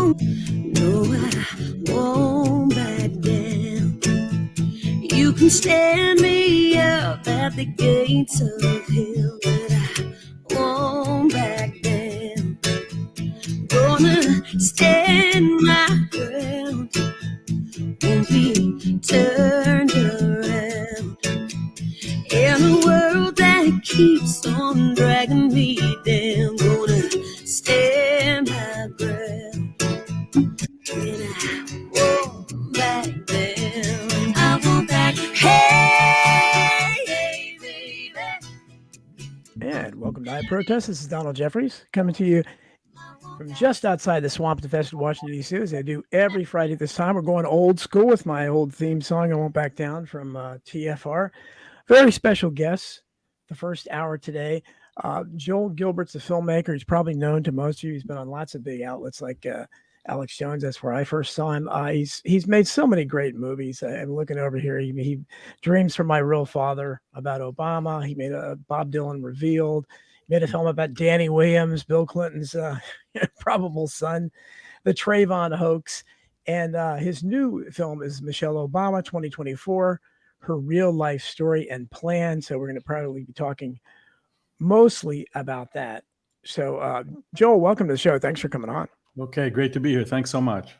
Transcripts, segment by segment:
No, I won't back down. You can stand me up at the gates of hell, but I won't back down. Gonna stand my ground, won't be turned around. In a world that keeps on dragging me down, gonna stand my ground. And I won't back down. I won't back. Hey, baby. And welcome to I Protest. This is Donald Jeffries coming to you from just outside the swamp infested Washington, D.C. as I do every Friday this time. We're going old school with my old theme song, I Won't Back Down, from TFR. Very special guests the first hour today. Joel Gilbert's a filmmaker. He's probably known to most of you. He's been on lots of big outlets like Alex Jones. That's where I first saw him. He's made so many great movies. I'm looking over here. He Dreams from My Real Father about Obama. He made a Bob Dylan Revealed. He made a film about Danny Williams, Bill Clinton's probable son, the Trayvon hoax. And his new film is Michelle Obama 2024, her real life story and plan. So we're going to probably be talking mostly about that. So Joel, welcome to the show. Thanks for coming on. Okay, great to be here. Thanks so much.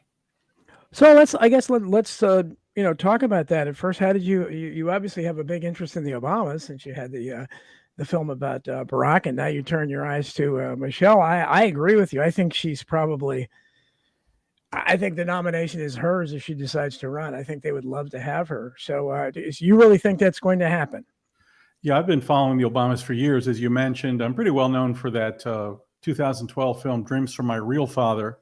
So let's talk about that. At first, how did you obviously have a big interest in the Obamas since you had the film about Barack, and now you turn your eyes to Michelle. I agree with you. I think I think the nomination is hers if she decides to run. I think they would love to have her. So you really think that's going to happen? Yeah, I've been following the Obamas for years. As you mentioned, I'm pretty well known for that 2012 film, Dreams from My Real Father,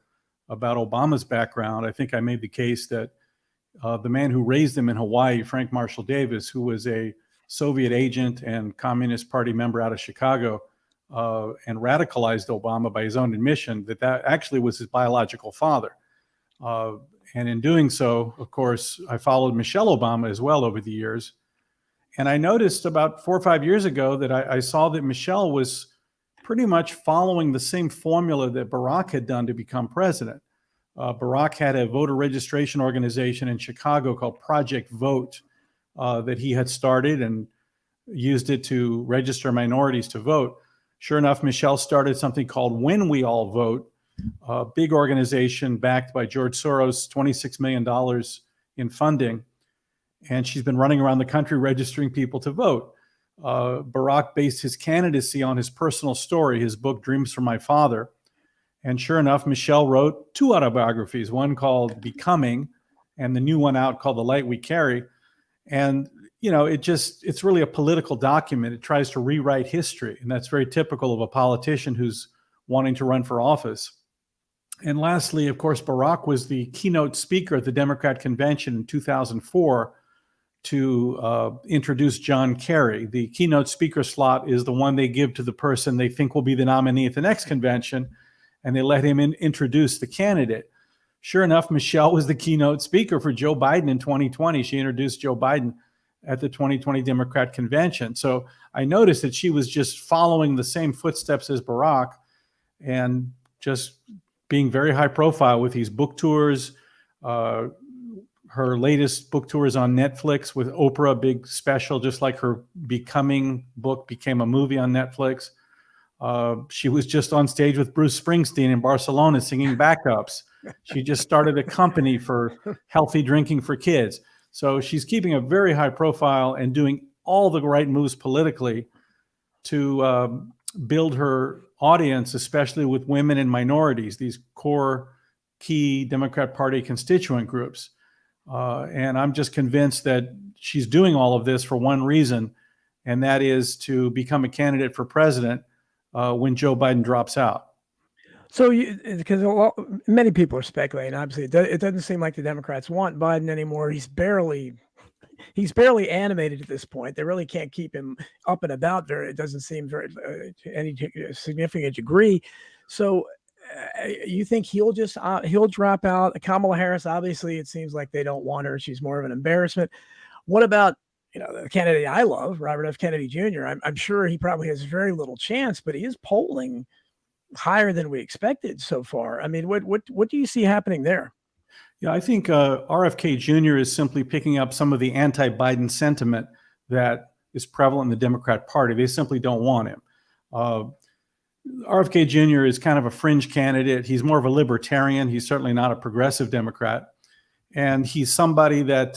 about Obama's background. I think I made the case that the man who raised him in Hawaii, Frank Marshall Davis, who was a Soviet agent and Communist Party member out of Chicago, and radicalized Obama by his own admission, that actually was his biological father. And in doing so, of course, I followed Michelle Obama as well over the years. And I noticed about 4 or 5 years ago that I saw that Michelle was pretty much following the same formula that Barack had done to become president. Barack had a voter registration organization in Chicago called Project Vote that he had started and used it to register minorities to vote. Sure enough, Michelle started something called When We All Vote, a big organization backed by George Soros, $26 million in funding. And she's been running around the country registering people to vote. Barack based his candidacy on his personal story, his book, Dreams from My Father. And sure enough, Michelle wrote 2 autobiographies, one called Becoming and the new one out called The Light We Carry. And, it's really a political document. It tries to rewrite history. And that's very typical of a politician who's wanting to run for office. And lastly, of course, Barack was the keynote speaker at the Democrat convention in 2004 to introduce John Kerry. The keynote speaker slot is the one they give to the person they think will be the nominee at the next convention, and they let him introduce the candidate. Sure enough, Michelle was the keynote speaker for Joe Biden in 2020. She introduced Joe Biden at the 2020 Democrat convention. So I noticed that she was just following the same footsteps as Barack and just being very high profile with these book tours. Her latest book tour is on Netflix with Oprah, big special, just like her Becoming book became a movie on Netflix. She was just on stage with Bruce Springsteen in Barcelona singing backups. She just started a company for healthy drinking for kids. So she's keeping a very high profile and doing all the right moves politically to build her audience, especially with women and minorities, these core key Democrat Party constituent groups. And I'm just convinced that she's doing all of this for one reason, and that is to become a candidate for president when Joe Biden drops out. So, because many people are speculating, obviously, it doesn't seem like the Democrats want Biden anymore. He's barely animated at this point. They really can't keep him up and about. It doesn't seem very to any significant degree. So, you think he'll drop out? Kamala Harris, obviously, it seems like they don't want her. She's more of an embarrassment. What about the candidate I love, Robert F. Kennedy Jr.? I'm sure he probably has very little chance, but he is polling higher than we expected so far. I mean, what do you see happening there? Yeah, I think RFK Jr. is simply picking up some of the anti-Biden sentiment that is prevalent in the Democrat Party. They simply don't want him. RFK Jr. is kind of a fringe candidate. He's more of a libertarian. He's certainly not a progressive Democrat. And he's somebody that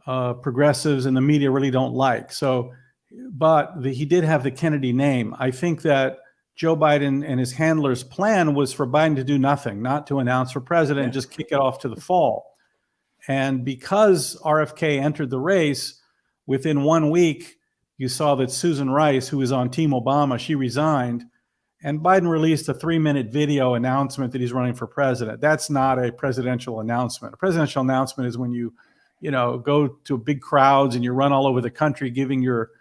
progressives and the media really don't like. So, he did have the Kennedy name. I think that Joe Biden and his handlers' plan was for Biden to do nothing, not to announce for president, just kick it off to the fall. And because RFK entered the race, within 1 week, you saw that Susan Rice, who was on Team Obama, she resigned, and Biden released a 3-minute video announcement that he's running for president. That's not a presidential announcement. A presidential announcement is when you go to big crowds and you run all over the country giving your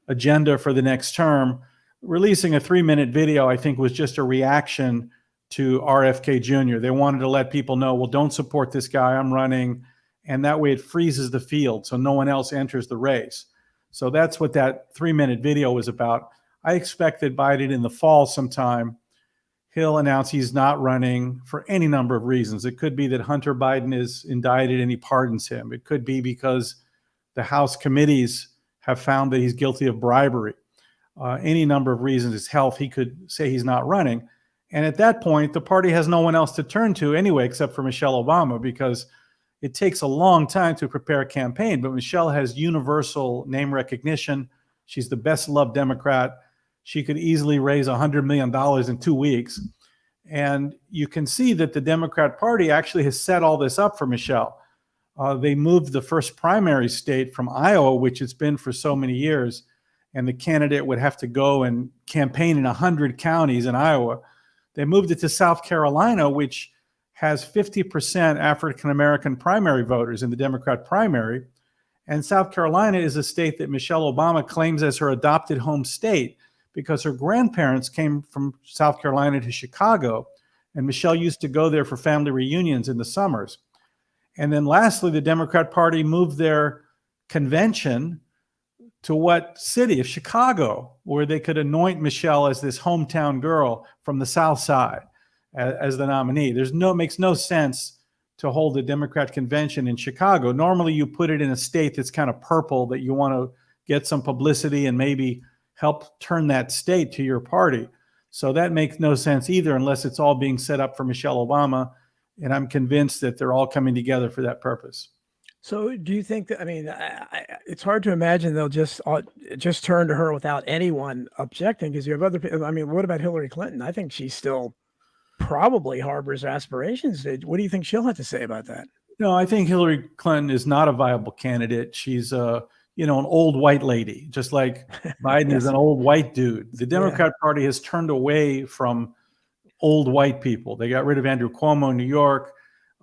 agenda for the next term. Releasing a 3-minute video, I think, was just a reaction to RFK Jr. They wanted to let people know, well, don't support this guy, I'm running. And that way it freezes the field so no one else enters the race. So that's what that 3-minute video was about. I expect that Biden in the fall sometime, he'll announce he's not running for any number of reasons. It could be that Hunter Biden is indicted and he pardons him. It could be because the House committees have found that he's guilty of bribery. Any number of reasons, his health, he could say he's not running. And at that point, the party has no one else to turn to anyway, except for Michelle Obama, because it takes a long time to prepare a campaign. But Michelle has universal name recognition. She's the best loved Democrat. She could easily raise $100 million in 2 weeks. And you can see that the Democrat Party actually has set all this up for Michelle. They moved the first primary state from Iowa, which it's been for so many years, and the candidate would have to go and campaign in 100 counties in Iowa. They moved it to South Carolina, which has 50% African-American primary voters in the Democrat primary. And South Carolina is a state that Michelle Obama claims as her adopted home state because her grandparents came from South Carolina to Chicago, and Michelle used to go there for family reunions in the summers. And then lastly, the Democrat Party moved their convention to what city? Of Chicago, where they could anoint Michelle as this hometown girl from the South Side as the nominee. Makes no sense to hold a Democrat convention in Chicago. Normally you put it in a state that's kind of purple, that you want to get some publicity and maybe help turn that state to your party. So that makes no sense either, unless it's all being set up for Michelle Obama. And I'm convinced that they're all coming together for that purpose. So do you think that, I mean, it's hard to imagine they'll just turn to her without anyone objecting, because you have other people. I mean, what about Hillary Clinton? I think she still probably harbors aspirations. What do you think she'll have to say about that? No, I think Hillary Clinton is not a viable candidate. She's an old white lady, just like Biden is an old white dude. The Democrat Party has turned away from old white people. They got rid of Andrew Cuomo in New York.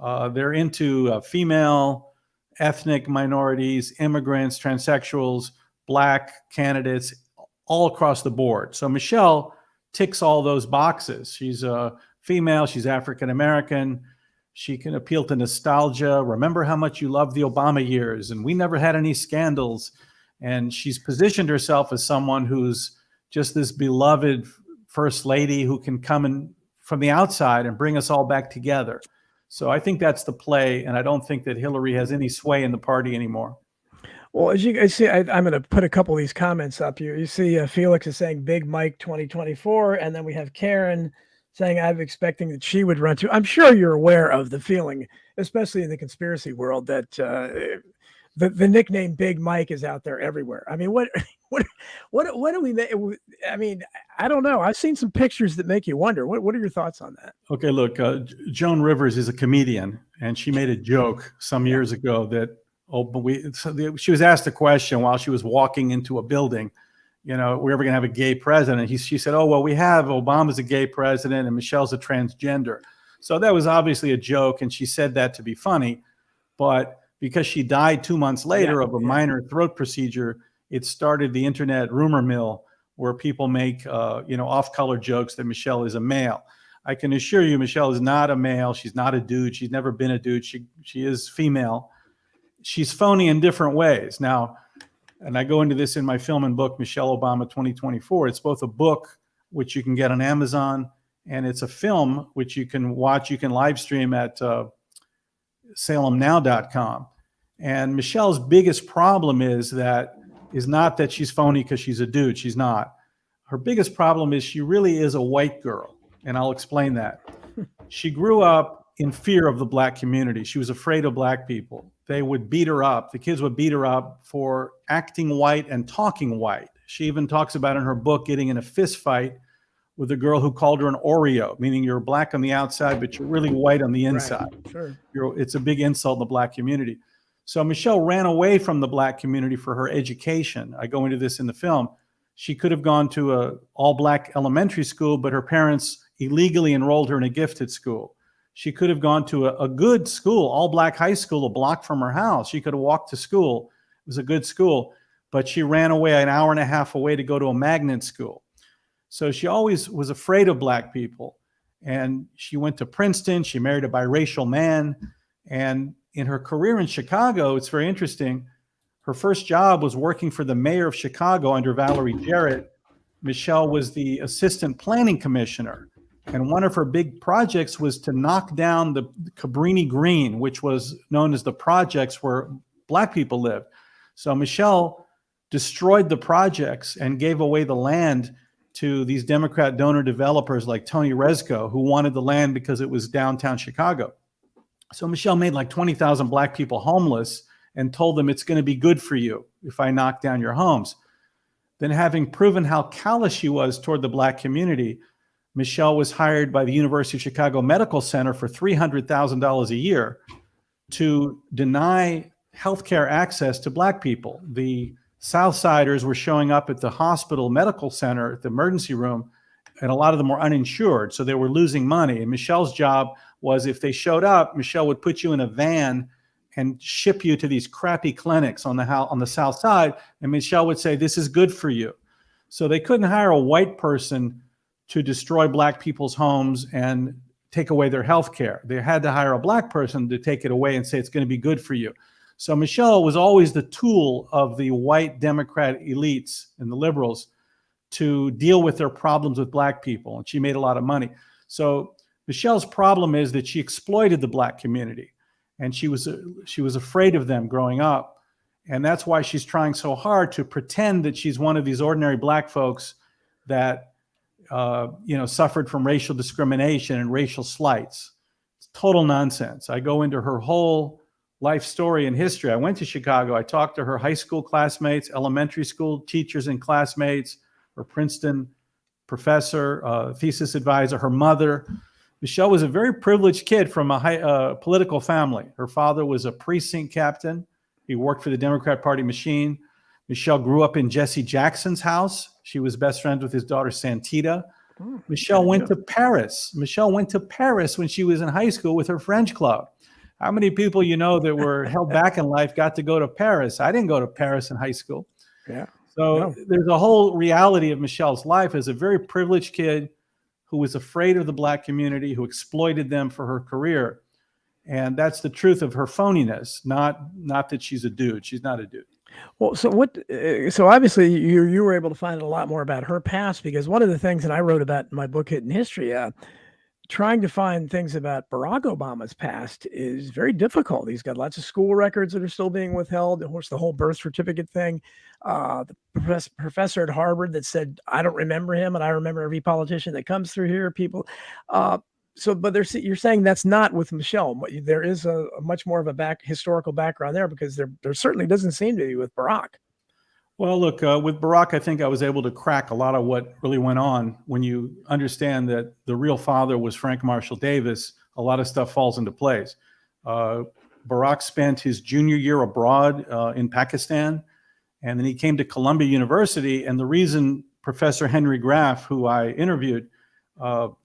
They're into female, ethnic minorities, immigrants, transsexuals, Black candidates, all across the board. So Michelle ticks all those boxes. She's a female, she's African American. She can appeal to nostalgia. Remember how much you loved the Obama years, and we never had any scandals. And she's positioned herself as someone who's just this beloved first lady who can come in from the outside and bring us all back together. So I think that's the play, and I don't think that Hillary has any sway in the party anymore. Well, as you guys see, I'm going to put a couple of these comments up here. You see Felix is saying Big Mike 2024, and then we have Karen saying I'm expecting that she would run too. I'm sure you're aware of the feeling, especially in the conspiracy world, that the nickname Big Mike is out there everywhere. I mean, what do we make? I mean, I don't know. I've seen some pictures that make you wonder. What are your thoughts on that? Okay, look, Joan Rivers is a comedian, and she made a joke some years ago that she was asked a question while she was walking into a building. We're ever going to have a gay president? She said, oh, well, we have Obama's a gay president and Michelle's a transgender. So that was obviously a joke, and she said that to be funny. But because she died 2 months later of a minor throat procedure, it started the internet rumor mill where people make, off-color jokes that Michelle is a male. I can assure you, Michelle is not a male. She's not a dude. She's never been a dude. She is female. She's phony in different ways. Now, And I go into this in my film and book, Michelle Obama 2024. It's both a book, which you can get on Amazon, and it's a film, which you can watch. You can live stream at salemnow.com. And Michelle's biggest problem is not that she's phony because she's a dude. She's not. Her biggest problem is she really is a white girl. And I'll explain that. She grew up in fear of the black community. She was afraid of black people. They would beat her up. The kids would beat her up for acting white and talking white. She even talks about in her book getting in a fist fight with a girl who called her an Oreo, meaning you're black on the outside, but you're really white on the inside. Right. Sure. It's a big insult in the black community. So Michelle ran away from the black community for her education. I go into this in the film. She could have gone to an all-black elementary school, but her parents illegally enrolled her in a gifted school. She could have gone to a good school, all-black high school, a block from her house. She could have walked to school. It was a good school, but she ran away an hour and a half away to go to a magnet school. So she always was afraid of black people. And she went to Princeton. She married a biracial man. And in her career in Chicago, it's very interesting. Her first job was working for the mayor of Chicago under Valerie Jarrett. Michelle was the assistant planning commissioner. And one of her big projects was to knock down the Cabrini Green, which was known as the projects where black people lived. So Michelle destroyed the projects and gave away the land to these Democrat donor developers like Tony Rezko, who wanted the land because it was downtown Chicago. So Michelle made like 20,000 black people homeless and told them it's going to be good for you if I knock down your homes. Then, having proven how callous she was toward the black community, Michelle was hired by the University of Chicago Medical Center for $300,000 a year to deny healthcare access to black people. The Southsiders were showing up at the hospital medical center, at the emergency room, and a lot of them were uninsured, so they were losing money. And Michelle's job was, if they showed up, Michelle would put you in a van and ship you to these crappy clinics on the South Side, and Michelle would say, "This is good for you." So they couldn't hire a white person to destroy black people's homes and take away their health care. They had to hire a black person to take it away and say, it's going to be good for you. So Michelle was always the tool of the white Democrat elites and the liberals to deal with their problems with black people. And she made a lot of money. So Michelle's problem is that she exploited the black community, and she was afraid of them growing up. And that's why she's trying so hard to pretend that she's one of these ordinary black folks that suffered from racial discrimination and racial slights. It's total nonsense. I go into her whole life story and history. I went to Chicago. I talked to her high school classmates, elementary school teachers and classmates, her Princeton professor, thesis advisor, her mother. Michelle was a very privileged kid from a political family. Her father was a precinct captain. He worked for the Democrat Party machine. Michelle grew up in Jesse Jackson's house. She was best friends with his daughter, Santita. Michelle went to Paris. Michelle went to Paris when she was in high school with her French club. How many people that were held back in life got to go to Paris? I didn't go to Paris in high school. Yeah. So there's a whole reality of Michelle's life as a very privileged kid who was afraid of the black community, who exploited them for her career. And that's the truth of her phoniness, not that she's a dude. She's not a dude. Well, so obviously you were able to find a lot more about her past, because one of the things that I wrote about in my book, Hidden History, trying to find things about Barack Obama's past is very difficult. He's got lots of school records that are still being withheld. Of course, the whole birth certificate thing. The professor at Harvard that said, "I don't remember him, and I remember every politician that comes through here." People. But you're saying that's not with Michelle. There is a much more of a historical background there, because there certainly doesn't seem to be with Barack. Well, look, with Barack, I think I was able to crack a lot of what really went on. When you understand that the real father was Frank Marshall Davis, a lot of stuff falls into place. Barack spent his junior year abroad in Pakistan, and then he came to Columbia University. And the reason Professor Henry Graff, who I interviewed,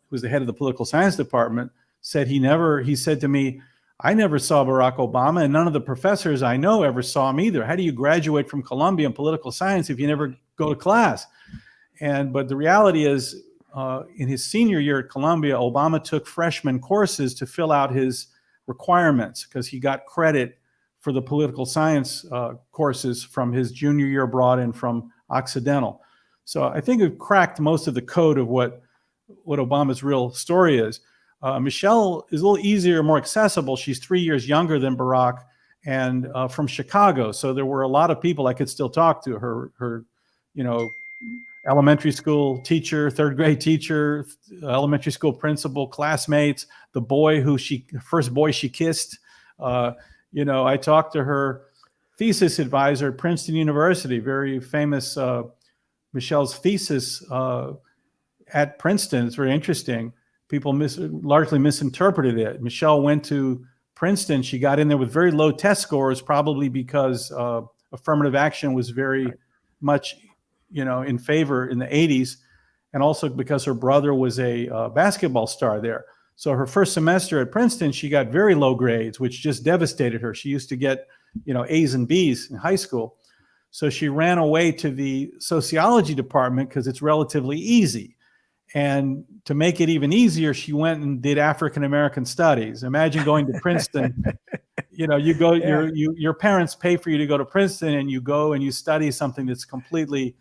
who's the head of the political science department, said he said to me, "I never saw Barack Obama, and none of the professors I know ever saw him either. How do you graduate from Columbia in political science if you never go to class?" But the reality is, in his senior year at Columbia, Obama took freshman courses to fill out his requirements, because he got credit for the political science courses from his junior year abroad and from Occidental. So I think we've cracked most of the code of what Obama's real story is. Michelle is a little easier, more accessible. She's 3 years younger than Barack, and from Chicago. So there were a lot of people I could still talk to. Her elementary school teacher, third grade teacher, elementary school principal, classmates, the first boy she kissed. I talked to her thesis advisor at Princeton University, very famous. Michelle's thesis at Princeton, it's very interesting. People largely misinterpreted it. Michelle went to Princeton. She got in there with very low test scores, probably because affirmative action was very much, in favor in the 80s, and also because her brother was a basketball star there. So her first semester at Princeton, she got very low grades, which just devastated her. She used to get, A's and B's in high school. So she ran away to the sociology department because it's relatively easy. And to make it even easier, she went and did African-American studies. Imagine going to Princeton. You go, Yeah. your parents pay for you to go to Princeton, and you go and you study something that's completely,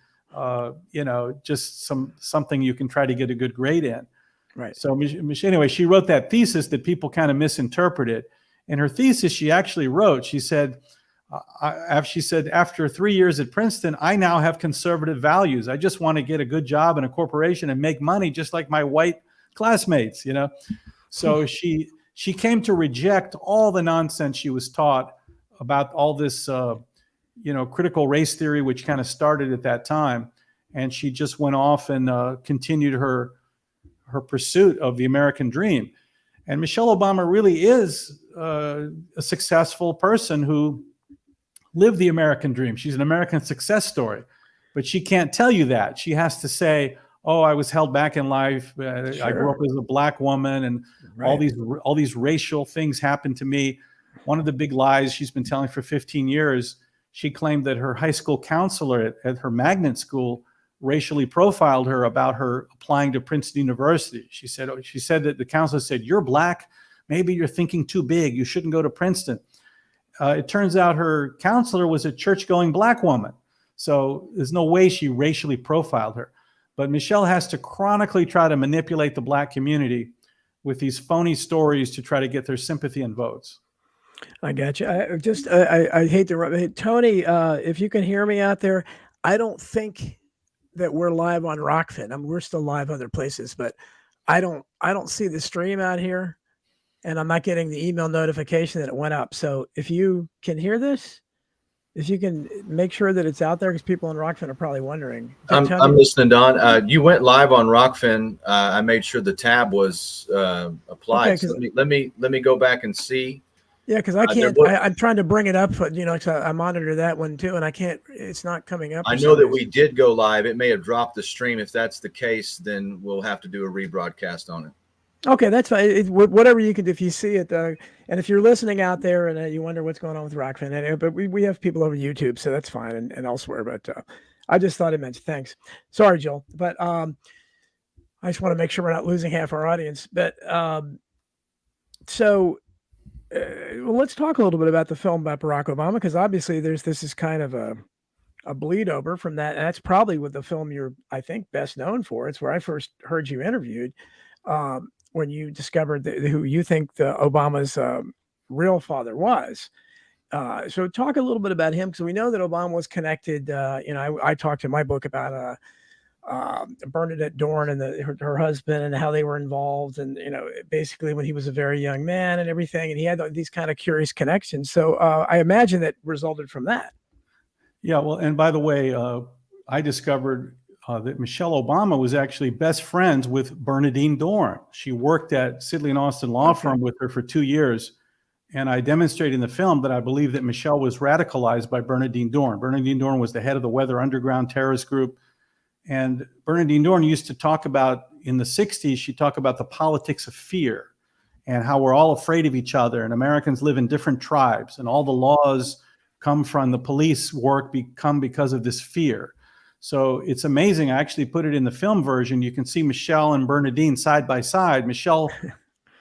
just something you can try to get a good grade in. Right. So anyway, she wrote that thesis that people kind of misinterpreted. In her thesis, she actually wrote, she said, after 3 years at Princeton, I now have conservative values. I just want to get a good job in a corporation and make money just like my white classmates, So she came to reject all the nonsense she was taught about all this, critical race theory, which kind of started at that time. And she just went off and continued her pursuit of the American dream. And Michelle Obama really is a successful person who lived the American dream. She's an American success story, but she can't tell you that. She has to say, "Oh, I was held back in life. I grew up as a black woman, and all these racial things happened to me." One of the big lies she's been telling for 15 years, she claimed that her high school counselor at her magnet school racially profiled her about her applying to Princeton University. She said that the counselor said, "You're black. Maybe you're thinking too big. You shouldn't go to Princeton." It turns out her counselor was a church-going black woman. So there's no way she racially profiled her. But Michelle has to chronically try to manipulate the black community with these phony stories to try to get their sympathy and votes. I got you. I hate to Tony, if you can hear me out there, I don't think that we're live on Rockfin. I mean, we're still live other places, but I don't see the stream out here, and I'm not getting the email notification that it went up. So if you can hear this, if you can make sure that it's out there, because people on Rockfin are probably wondering. I'm listening, Don. You went live on Rockfin. I made sure the tab was applied. Okay, so let me go back and see. Yeah, because I can't. I'm trying to bring it up, but I monitor that one too, and I can't. It's not coming up. I know that we did go live. It may have dropped the stream. If that's the case, then we'll have to do a rebroadcast on it. Okay, that's fine. Whatever you can do, if you see it, and if you're listening out there and you wonder what's going on with Rockfin, but we have people over YouTube, so that's fine, and elsewhere. But I just thought I mentioned. Thanks. Sorry, Joel, but I just want to make sure we're not losing half our audience. But so. Well, let's talk a little bit about the film about Barack Obama, because obviously this is kind of a bleed over from that. And that's probably what the film you're, I think, best known for. It's where I first heard you interviewed when you discovered who you think the Obama's real father was. So talk a little bit about him, because we know that Obama was connected. I talked in my book about Bernadette Dorn and her husband and how they were involved, and basically when he was a very young man and everything, and he had these kind of curious connections. So I imagine that resulted from that. Yeah, well, and by the way, I discovered that Michelle Obama was actually best friends with Bernadine Dorn. She worked at Sidley and Austin law firm with her for 2 years. And I demonstrate in the film that I believe that Michelle was radicalized by Bernadine Dorn. Bernadine Dorn was the head of the Weather Underground terrorist group. And Bernadine Dorn used to talk about, in the 60s, she talked about the politics of fear and how we're all afraid of each other, and Americans live in different tribes, and all the laws come from the police work become because of this fear. So it's amazing. I actually put it in the film version. You can see Michelle and Bernadine side by side. Michelle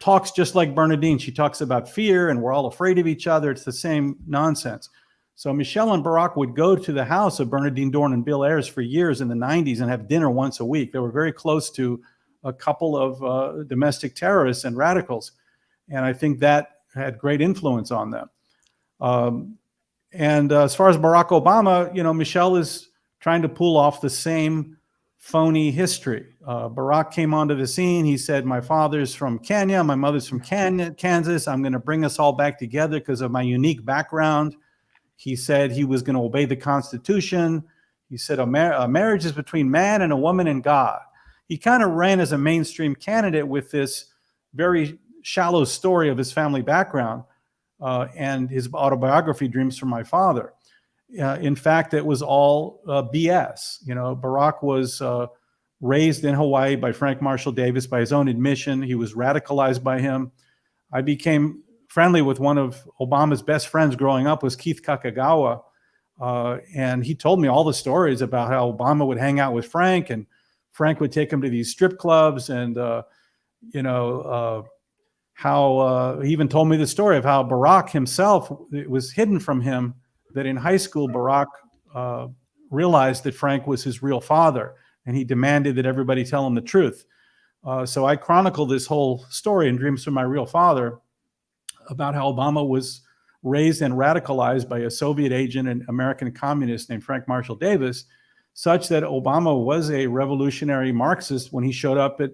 talks just like Bernadine. She talks about fear and we're all afraid of each other. It's the same nonsense. So Michelle and Barack would go to the house of Bernadine Dorn and Bill Ayers for years in the 90s and have dinner once a week. They were very close to a couple of domestic terrorists and radicals. And I think that had great influence on them. And as far as Barack Obama, Michelle is trying to pull off the same phony history. Barack came onto the scene. He said, my father's from Kenya, my mother's from Kansas. I'm going to bring us all back together because of my unique background. He said he was going to obey the Constitution. He said a marriage is between man and a woman and God. He kind of ran as a mainstream candidate with this very shallow story of his family background and his autobiography, Dreams from My Father. In fact, it was all BS. Barack was raised in Hawaii by Frank Marshall Davis. By his own admission, he was radicalized by him. I became friendly with one of Obama's best friends growing up, was Keith Kakagawa. And he told me all the stories about how Obama would hang out with Frank, and Frank would take him to these strip clubs. And, how he even told me the story of how Barack himself, it was hidden from him that in high school, Barack realized that Frank was his real father, and he demanded that everybody tell him the truth. So I chronicle this whole story in Dreams from My Real Father about how Obama was raised and radicalized by a Soviet agent and American communist named Frank Marshall Davis, such that Obama was a revolutionary Marxist when he showed up at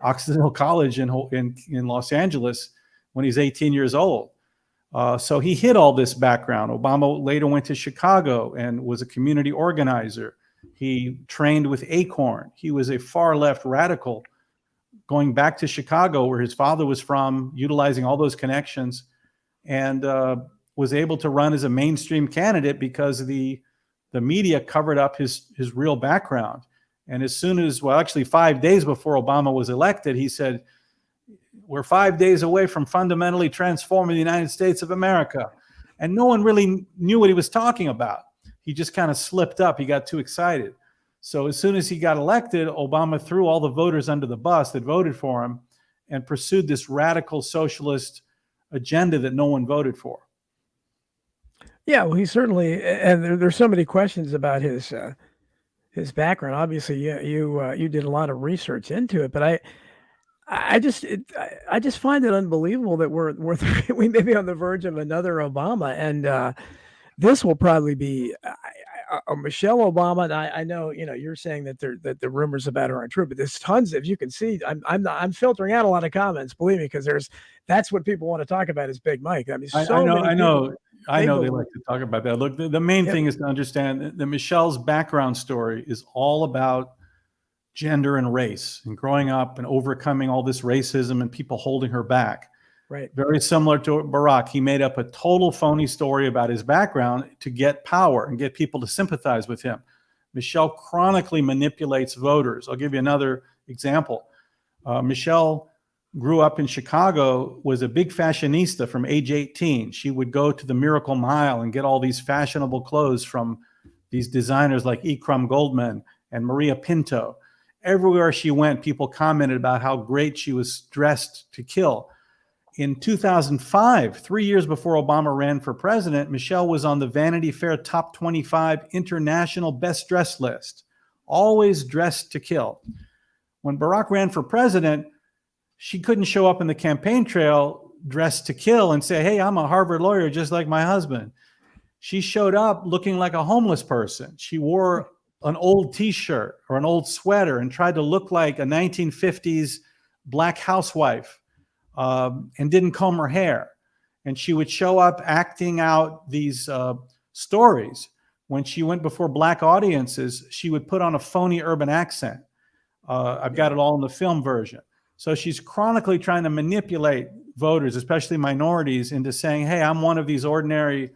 Occidental College in Los Angeles when he's 18 years old. So he hid all this background. Obama later went to Chicago and was a community organizer. He trained with Acorn. He was a far left radical, going back to Chicago where his father was from, utilizing all those connections, and was able to run as a mainstream candidate because the media covered up his real background. And as soon as, well, actually 5 days before Obama was elected, he said, we're 5 days away from fundamentally transforming the United States of America. And no one really knew what he was talking about. He just kind of slipped up. He got too excited. So as soon as he got elected, Obama threw all the voters under the bus that voted for him and pursued this radical socialist agenda that no one voted for. Yeah, well, he certainly, and there's so many questions about his background. Obviously, you did a lot of research into it, but I just find it unbelievable that we may be on the verge of another Obama, and this will probably be a Michelle Obama. And I know you're saying that the rumors about her aren't true, but there's tons. If you can see, I'm filtering out a lot of comments. Believe me, because that's what people want to talk about is Big Mike. I mean, I know they like to talk about that. Look, the main thing is to understand that Michelle's background story is all about gender and race and growing up and overcoming all this racism and people holding her back. Right. Very similar to Barack. He made up a total phony story about his background to get power and get people to sympathize with him. Michelle chronically manipulates voters. I'll give you another example. Michelle grew up in Chicago, was a big fashionista from age 18. She would go to the Miracle Mile and get all these fashionable clothes from these designers like Ikram Goldman and Maria Pinto. Everywhere she went, people commented about how great she was dressed to kill. In 2005, 3 years before Obama ran for president, Michelle was on the Vanity Fair Top 25 International Best Dressed list, always dressed to kill. When Barack ran for president, she couldn't show up in the campaign trail dressed to kill and say, hey, I'm a Harvard lawyer just like my husband. She showed up looking like a homeless person. She wore an old t-shirt or an old sweater and tried to look like a 1950s black housewife and didn't comb her hair. And she would show up acting out these stories. When she went before black audiences, she would put on a phony urban accent. I've got it all in the film version. So she's chronically trying to manipulate voters, especially minorities, into saying, hey, I'm one of these ordinary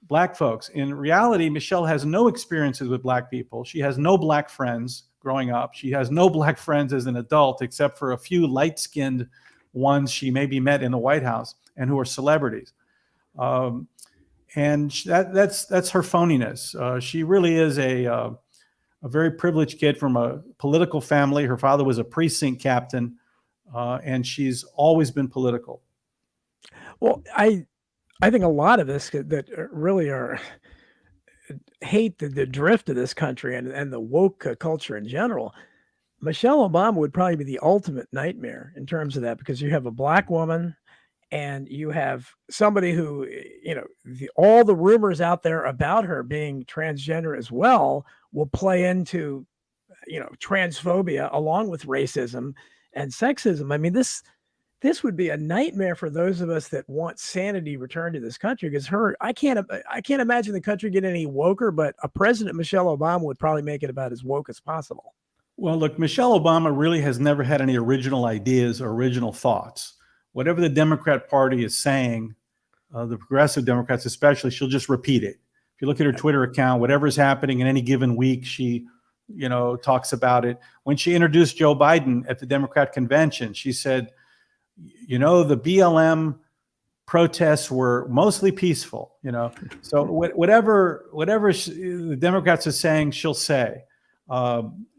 black folks. In reality, Michelle has no experiences with black people. She has no black friends growing up. She has no black friends as an adult, except for a few light-skinned ones she maybe met in the White House and who are celebrities. And that's her phoniness. She really is a very privileged kid from a political family. Her father was a precinct captain and she's always been political. Well, I think a lot of us that really are hate the drift of this country and the woke culture in general. Michelle Obama would probably be the ultimate nightmare in terms of that, because you have a black woman and you have somebody who, all the rumors out there about her being transgender as well will play into, transphobia along with racism and sexism. I mean, this would be a nightmare for those of us that want sanity returned to this country, because I can't imagine the country getting any woker, but a President Michelle Obama would probably make it about as woke as possible. Well, look, Michelle Obama really has never had any original ideas or original thoughts. Whatever the Democrat Party is saying, the progressive Democrats especially, she'll just repeat it. If you look at her Twitter account, whatever's happening in any given week, she, talks about it. When she introduced Joe Biden at the Democrat convention, she said, the BLM protests were mostly peaceful, So whatever the Democrats are saying, she'll say.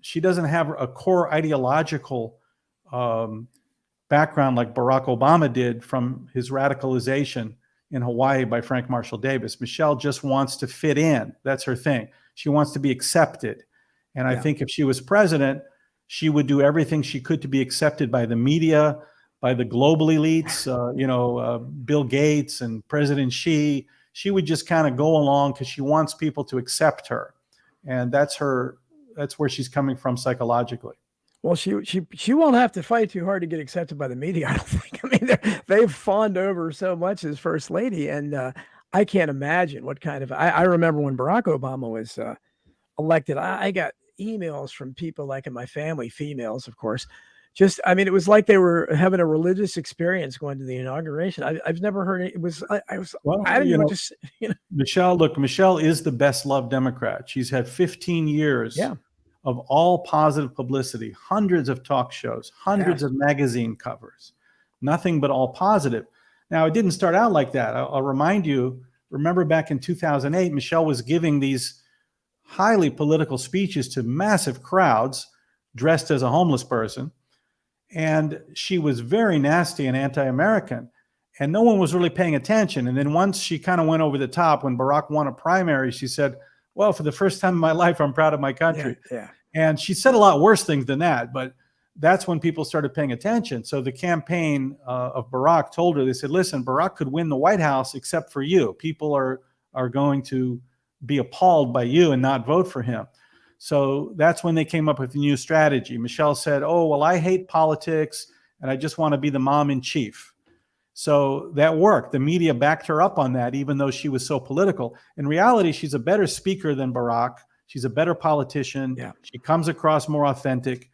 She doesn't have a core ideological background like Barack Obama did from his radicalization in Hawaii by Frank Marshall Davis. Michelle just wants to fit in. That's her thing. She wants to be accepted. And I think if she was president, she would do everything she could to be accepted by the media, by the global elites, Bill Gates and President Xi. She would just kind of go along because she wants people to accept her. And that's where she's coming from psychologically. Well, she won't have to fight too hard to get accepted by the media, I don't think. I mean, they've fawned over so much as first lady, and I can't imagine what kind of. I remember when Barack Obama was elected, I got emails from people like in my family, females, of course. It was like they were having a religious experience going to the inauguration. I've never heard it. It was, Michelle, look, Michelle is the best loved Democrat. She's had 15 years of all positive publicity, hundreds of talk shows, hundreds of magazine covers, nothing but all positive. Now, it didn't start out like that. I'll remind you, remember back in 2008, Michelle was giving these highly political speeches to massive crowds dressed as a homeless person. And she was very nasty and anti-American, and no one was really paying attention. And then once she kind of went over the top, when Barack won a primary, she said, well, for the first time in my life, I'm proud of my country. Yeah. And she said a lot worse things than that, but that's when people started paying attention. So the campaign of Barack told her, they said, listen, Barack could win the White House except for you. People are going to be appalled by you and not vote for him. So that's when they came up with a new strategy. Michelle said, oh, well, I hate politics and I just want to be the mom in chief. So that worked. The media backed her up on that, even though she was so political. In reality, she's a better speaker than Barack. She's a better politician. Yeah. She comes across more authentic.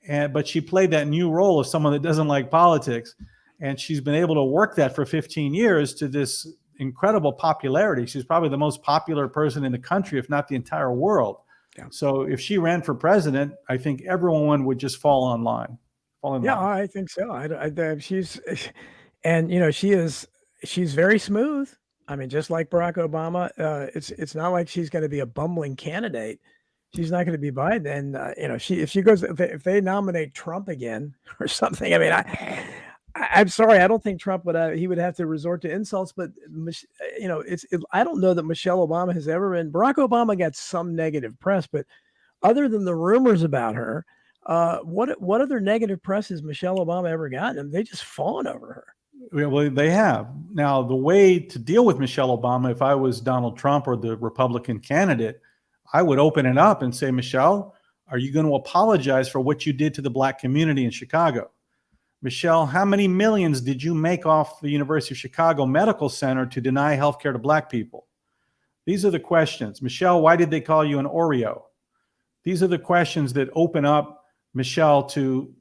But she played that new role of someone that doesn't like politics. And she's been able to work that for 15 years to this incredible popularity. She's probably the most popular person in the country, if not the entire world. Yeah. So if she ran for president, I think everyone would just fall in line. I think so. She's very smooth. I mean, just like Barack Obama, it's not like she's going to be a bumbling candidate. She's not going to be Biden. And if she goes, if they nominate Trump again or something, I mean, I'm sorry, I don't think Trump would. He would have to resort to insults. But I don't know that Michelle Obama has ever been. Barack Obama got some negative press, but other than the rumors about her, what other negative press has Michelle Obama ever gotten? They just fawn over her. Well, they have. Now, the way to deal with Michelle Obama, if I was Donald Trump or the Republican candidate, I would open it up and say, Michelle, are you going to apologize for what you did to the Black community in Chicago? Michelle, how many millions did you make off the University of Chicago Medical Center to deny health care to Black people? These are the questions. Michelle, why did they call you an Oreo? These are the questions that open up Michelle to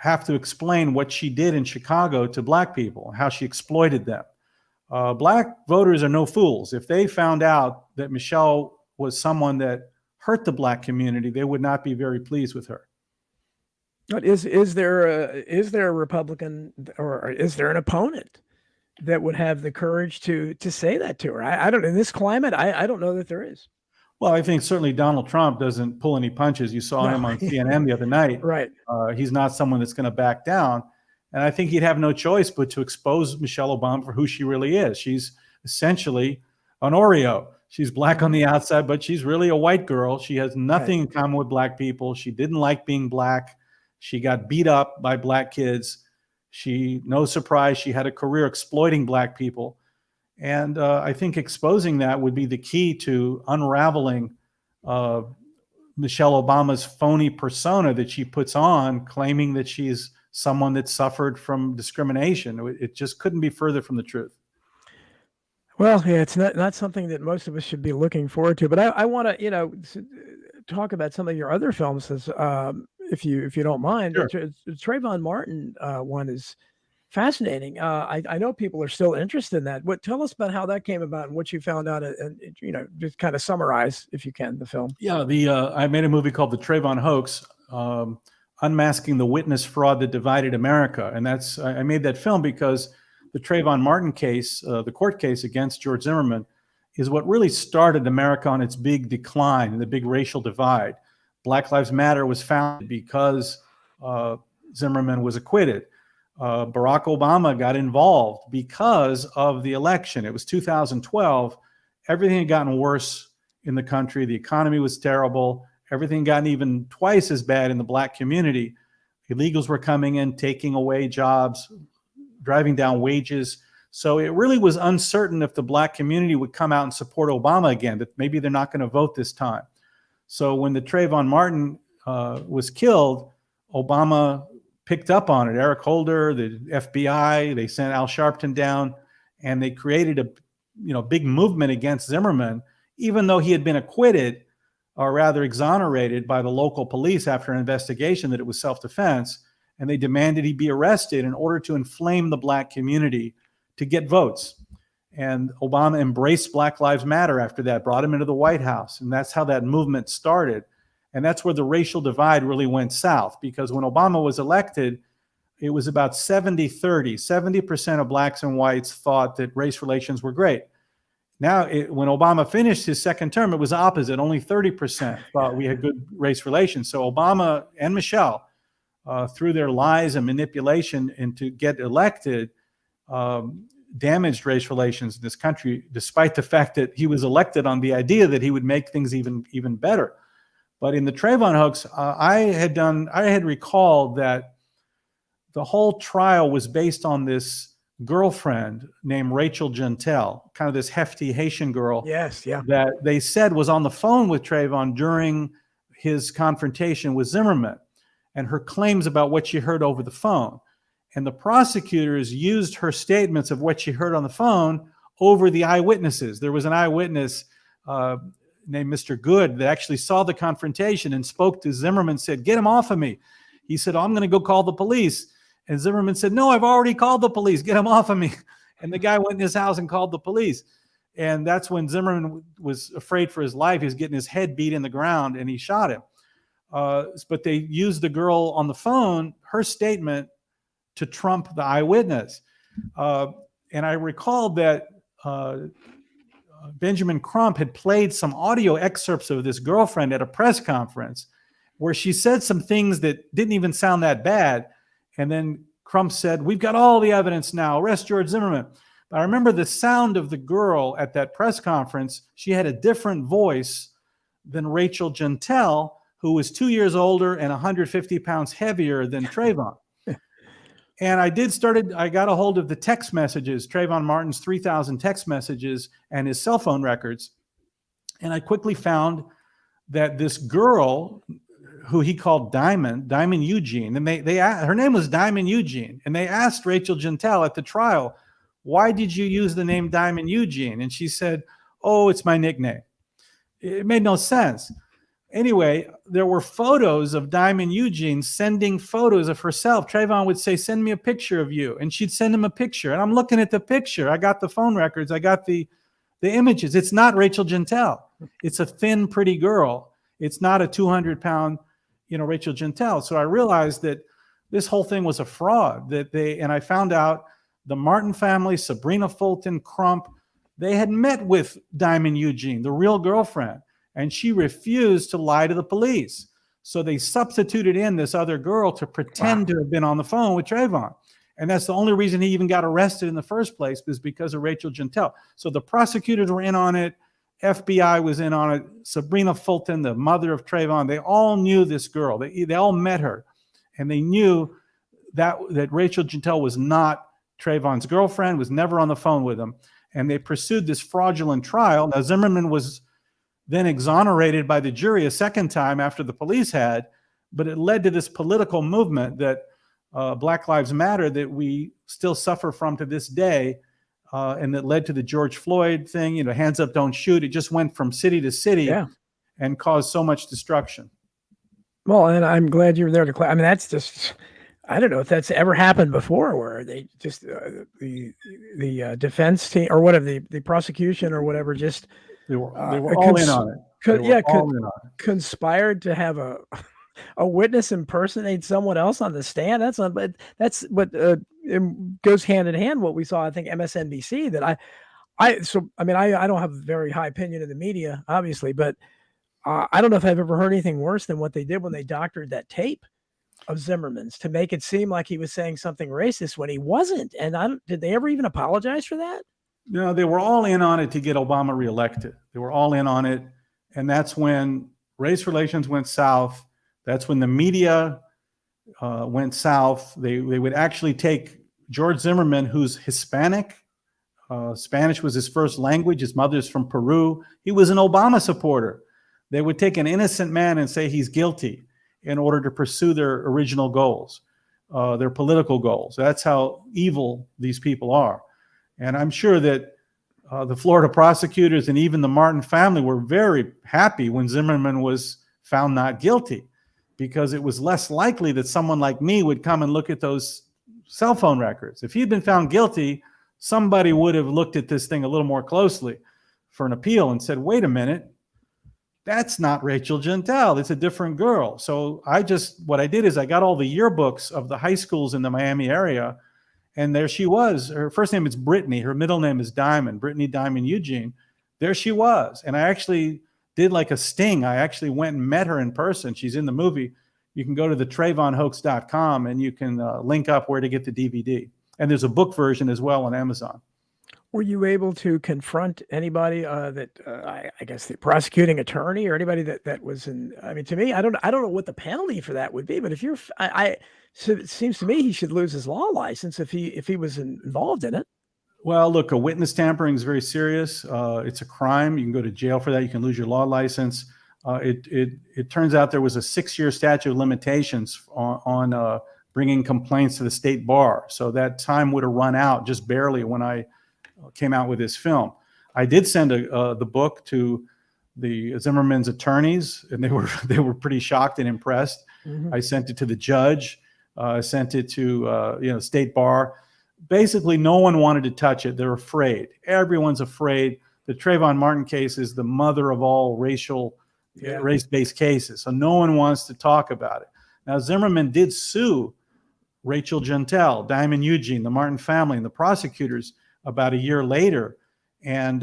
have to explain what she did in Chicago to Black people, how she exploited them. Black voters are no fools. If they found out that Michelle was someone that hurt the Black community, they would not be very pleased with her. But is there a Republican or is there an opponent that would have the courage to say that to her? I don't, in this climate, I don't know that there is. Well, I think certainly Donald Trump doesn't pull any punches. You saw him on CNN the other night. Right. He's not someone that's going to back down. And I think he'd have no choice but to expose Michelle Obama for who she really is. She's essentially an Oreo. She's black on the outside, but she's really a white girl. She has nothing in common with black people. She didn't like being black. She got beat up by black kids. No surprise, she had a career exploiting black people. And I think exposing that would be the key to unraveling Michelle Obama's phony persona that she puts on, claiming that she's someone that suffered from discrimination. It just couldn't be further from the truth. Well, yeah, it's not something that most of us should be looking forward to. But I want to, talk about some of your other films, if you don't mind. Sure. The Trayvon Martin one is fascinating. I know people are still interested in that. Tell us about how that came about and what you found out, and just kind of summarize, if you can, the film. Yeah, I made a movie called The Trayvon Hoax, unmasking the witness fraud that divided America, and I made that film because the Trayvon Martin case, the court case against George Zimmerman, is what really started America on its big decline and the big racial divide. Black Lives Matter was founded because Zimmerman was acquitted. Barack Obama got involved because of the election. It was 2012. Everything had gotten worse in the country. The economy was terrible. Everything got even twice as bad in the black community. Illegals were coming in, taking away jobs, driving down wages. So it really was uncertain if the black community would come out and support Obama again, that maybe they're not going to vote this time. So when the Trayvon Martin was killed, Obama picked up on it. Eric Holder, the FBI, they sent Al Sharpton down, and they created a big movement against Zimmerman, even though he had been acquitted, or rather exonerated by the local police after an investigation that it was self-defense. And they demanded he be arrested in order to inflame the black community to get votes. And Obama embraced Black Lives Matter after that, brought him into the White House. And that's how that movement started. And that's where the racial divide really went south, because when Obama was elected, it was about 70-30. 70% of blacks and whites thought that race relations were great. Now, when Obama finished his second term, it was opposite. Only 30% thought we had good race relations. So Obama and Michelle, through their lies and manipulation and to get elected, damaged race relations in this country, despite the fact that he was elected on the idea that he would make things even better. But in the Trayvon hoax, I had recalled that the whole trial was based on this girlfriend named Rachel Gentel, kind of this hefty Haitian girl. Yes, yeah. That they said was on the phone with Trayvon during his confrontation with Zimmerman, and her claims about what she heard over the phone. And the prosecutors used her statements of what she heard on the phone over the eyewitnesses. There was an eyewitness named Mr. Good that actually saw the confrontation and spoke to Zimmerman, said, "Get him off of me." He said, "Oh, I'm going to go call the police." And Zimmerman said, "No, I've already called the police. Get him off of me." And the guy went in his house and called the police. And that's when Zimmerman was afraid for his life. He was getting his head beat in the ground, and he shot him. But they used the girl on the phone, her statement, to trump the eyewitness. And I recalled that Benjamin Crump had played some audio excerpts of this girlfriend at a press conference where she said some things that didn't even sound that bad. And then Crump said, "We've got all the evidence now. Arrest George Zimmerman." But I remember the sound of the girl at that press conference. She had a different voice than Rachel Gentel, who was 2 years older and 150 pounds heavier than Trayvon. And I got a hold of the text messages, Trayvon Martin's 3,000 text messages and his cell phone records. And I quickly found that this girl, who he called Diamond Eugene, and her name was Diamond Eugene. And they asked Rachel Gentel at the trial, "Why did you use the name Diamond Eugene?" And she said, "Oh, it's my nickname." It made no sense. Anyway, there were photos of Diamond Eugene sending photos of herself. Trayvon would say, "Send me a picture of you." And she'd send him a picture. And I'm looking at the picture. I got the phone records. I got the images. It's not Rachel Gentel. It's a thin, pretty girl. It's not a 200-pound, Rachel Gentel. So I realized that this whole thing was a fraud. And I found out the Martin family, Sabrina Fulton, Crump, they had met with Diamond Eugene, the real girlfriend. And she refused to lie to the police. So they substituted in this other girl to pretend to have been on the phone with Trayvon. And that's the only reason he even got arrested in the first place, was because of Rachel Jeantel. So the prosecutors were in on it. FBI was in on it. Sabrina Fulton, the mother of Trayvon, they all knew this girl. They all met her. And they knew that Rachel Jeantel was not Trayvon's girlfriend, was never on the phone with him. And they pursued this fraudulent trial. Now, Zimmerman was then exonerated by the jury a second time after the police had, but it led to this political movement that Black Lives Matter that we still suffer from to this day, and that led to the George Floyd thing, you know, hands up, don't shoot. It just went from city to city and caused so much destruction. Well, and I'm glad you were there to I mean, that's just, I don't know if that's ever happened before, where they just the defense team or whatever, the prosecution or whatever, just they were all in on it. Conspired to have a witness impersonate someone else on the stand. That's what it goes hand in hand what we saw, I think, MSNBC, that I don't have a very high opinion of the media, obviously, but I don't know if I've ever heard anything worse than what they did when they doctored that tape of Zimmerman's to make it seem like he was saying something racist when he wasn't. And did they ever even apologize for that? No, they were all in on it to get Obama reelected. They were all in on it. And that's when race relations went south. That's when the media went south. They would actually take George Zimmerman, who's Hispanic. Spanish was his first language. His mother's from Peru. He was an Obama supporter. They would take an innocent man and say he's guilty in order to pursue their original goals, their political goals. That's how evil these people are. And I'm sure that the Florida prosecutors and even the Martin family were very happy when Zimmerman was found not guilty, because it was less likely that someone like me would come and look at those cell phone records. If he'd been found guilty, somebody would have looked at this thing a little more closely for an appeal and said, wait a minute, that's not Rachel Jeantel. It's a different girl. So what I did is I got all the yearbooks of the high schools in the Miami area, and there she was. Her first name is Brittany. Her middle name is Diamond, Brittany Diamond Eugene. There she was. And I actually did like a sting. I actually went and met her in person. She's in the movie. You can go to the TrayvonHoax.com and you can link up where to get the DVD. And there's a book version as well on Amazon. Were you able to confront anybody I guess the prosecuting attorney or anybody that was in? I mean, to me, I don't know what the penalty for that would be. But if you're, so it seems to me he should lose his law license if he was involved in it. Well, look, a witness tampering is very serious. It's a crime. You can go to jail for that. You can lose your law license. It turns out there was a 6-year statute of limitations on bringing complaints to the state bar. So that time would have run out just barely when I came out with this film. I did send the book to the Zimmerman's attorneys, and they were pretty shocked and impressed. Mm-hmm. I sent it to the judge. I sent it to state bar. Basically, no one wanted to touch it. They're afraid. Everyone's afraid. The Trayvon Martin case is the mother of all race-based cases. So no one wants to talk about it. Now, Zimmerman did sue Rachel Jeantel, Diamond Eugene, the Martin family, and the prosecutors about a year later. And,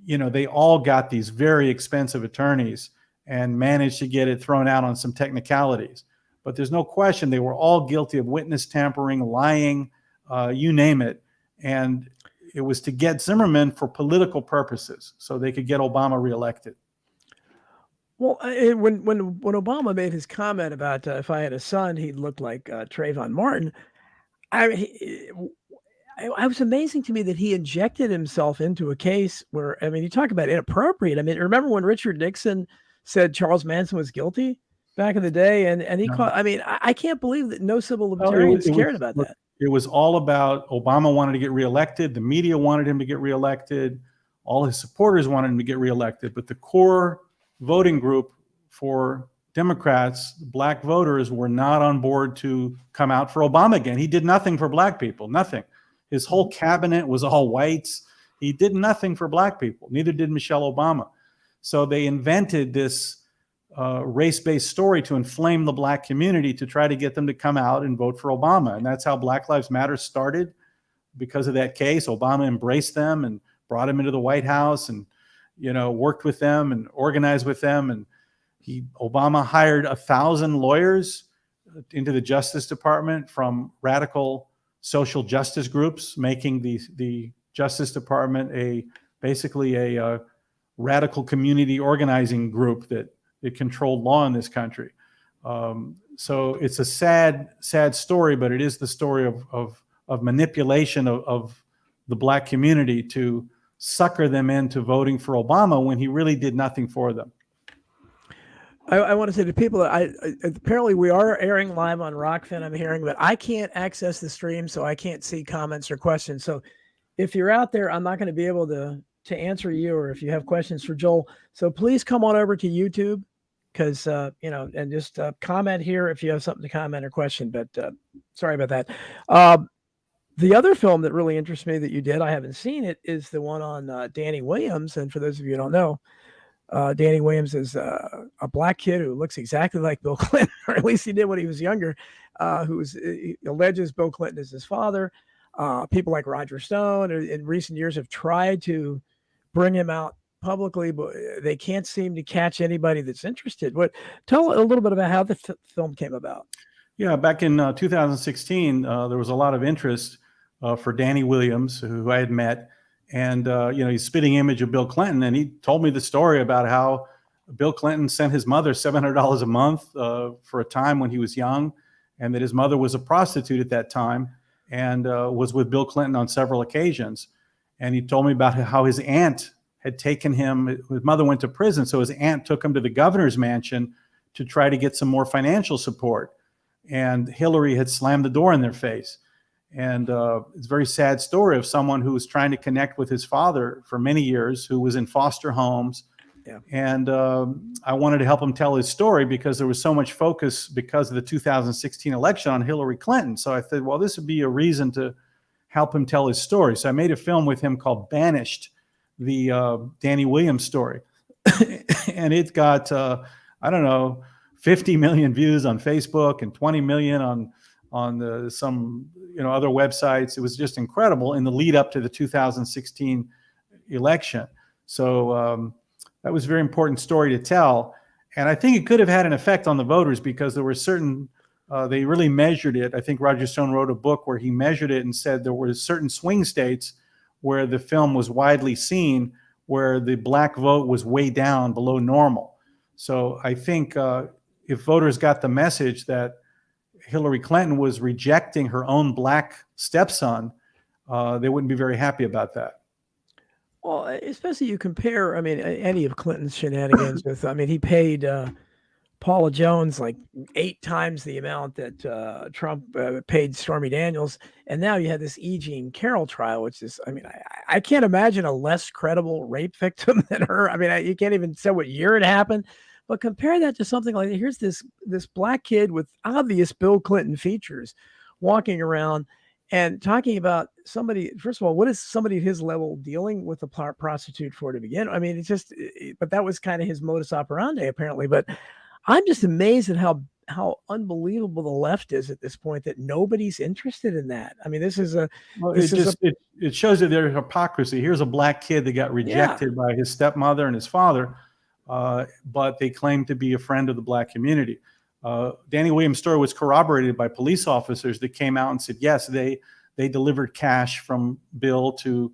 they all got these very expensive attorneys and managed to get it thrown out on some technicalities. But there's no question they were all guilty of witness tampering, lying, you name it. And it was to get Zimmerman for political purposes so they could get Obama reelected. Well, when Obama made his comment about if I had a son, he'd look like Trayvon Martin, I was amazing to me that he injected himself into a case where, I mean, you talk about inappropriate. I mean, remember when Richard Nixon said Charles Manson was guilty back in the day, and he called, I mean, I can't believe that no civil libertarians cared about that. It was all about Obama wanted to get reelected. The media wanted him to get reelected. All his supporters wanted him to get reelected. But the core voting group for Democrats, black voters, were not on board to come out for Obama again. He did nothing for black people, nothing. His whole cabinet was all whites. He did nothing for black people. Neither did Michelle Obama. So they invented this race-based story to inflame the black community to try to get them to come out and vote for Obama. And that's how Black Lives Matter started. Because of that case, Obama embraced them and brought them into the White House and, worked with them and organized with them. And Obama hired 1,000 lawyers into the Justice Department from radical social justice groups, making the Justice Department basically a radical community organizing group that controlled law in this country. So it's a sad story, but it is the story of manipulation of the Black community to sucker them into voting for Obama when he really did nothing for them. I want to say to people that apparently we are airing live on Rockfin, I'm hearing, but I can't access the stream, so I can't see comments or questions. So if you're out there, I'm not going to be able to answer you, or if you have questions for Joel. So please come on over to YouTube, because and just comment here if you have something to comment or question. But sorry about that. The other film that really interests me that you did, I haven't seen it, is the one on Danny Williams. And for those of you who don't know, Danny Williams is a Black kid who looks exactly like Bill Clinton, or at least he did when he was younger, he alleges Bill Clinton is his father. People like Roger Stone in recent years have tried to bring him out publicly, but they can't seem to catch anybody that's interested. Tell a little bit about how the film came about. Yeah, back in 2016, there was a lot of interest for Danny Williams, who I had met. And, he's a spitting image of Bill Clinton. And he told me the story about how Bill Clinton sent his mother $700 a month for a time when he was young, and that his mother was a prostitute at that time and was with Bill Clinton on several occasions. And he told me about how his aunt had taken him. His mother went to prison, so his aunt took him to the governor's mansion to try to get some more financial support. And Hillary had slammed the door in their face. And it's a very sad story of someone who was trying to connect with his father for many years, who was in foster homes. Yeah. And I wanted to help him tell his story because there was so much focus because of the 2016 election on Hillary Clinton. So I said, well, this would be a reason to help him tell his story. So I made a film with him called Banished, the Danny Williams story. And it got, 50 million views on Facebook and 20 million on some other websites. It was just incredible in the lead up to the 2016 election. So that was a very important story to tell. And I think it could have had an effect on the voters because there were certain, they really measured it. I think Roger Stone wrote a book where he measured it and said there were certain swing states where the film was widely seen, where the Black vote was way down below normal. So I think if voters got the message that Hillary Clinton was rejecting her own Black stepson, they wouldn't be very happy about that. Well, especially you compare, any of Clinton's shenanigans with, he paid Paula Jones like 8 times the amount that Trump paid Stormy Daniels. And now you had this E. Jean Carroll trial, which is, I can't imagine a less credible rape victim than her. You can't even say what year it happened. But compare that to something like, here's this Black kid with obvious Bill Clinton features walking around and talking about somebody. First of all, what is somebody at his level dealing with a prostitute for to begin? It's just, but that was kind of his modus operandi apparently. But I'm just amazed at how unbelievable the left is at this point, that nobody's interested in that. This is it shows that there's hypocrisy. Here's a Black kid that got rejected by his stepmother and his father. But they claim to be a friend of the Black community. Danny Williams' story was corroborated by police officers that came out and said, yes, they delivered cash from Bill to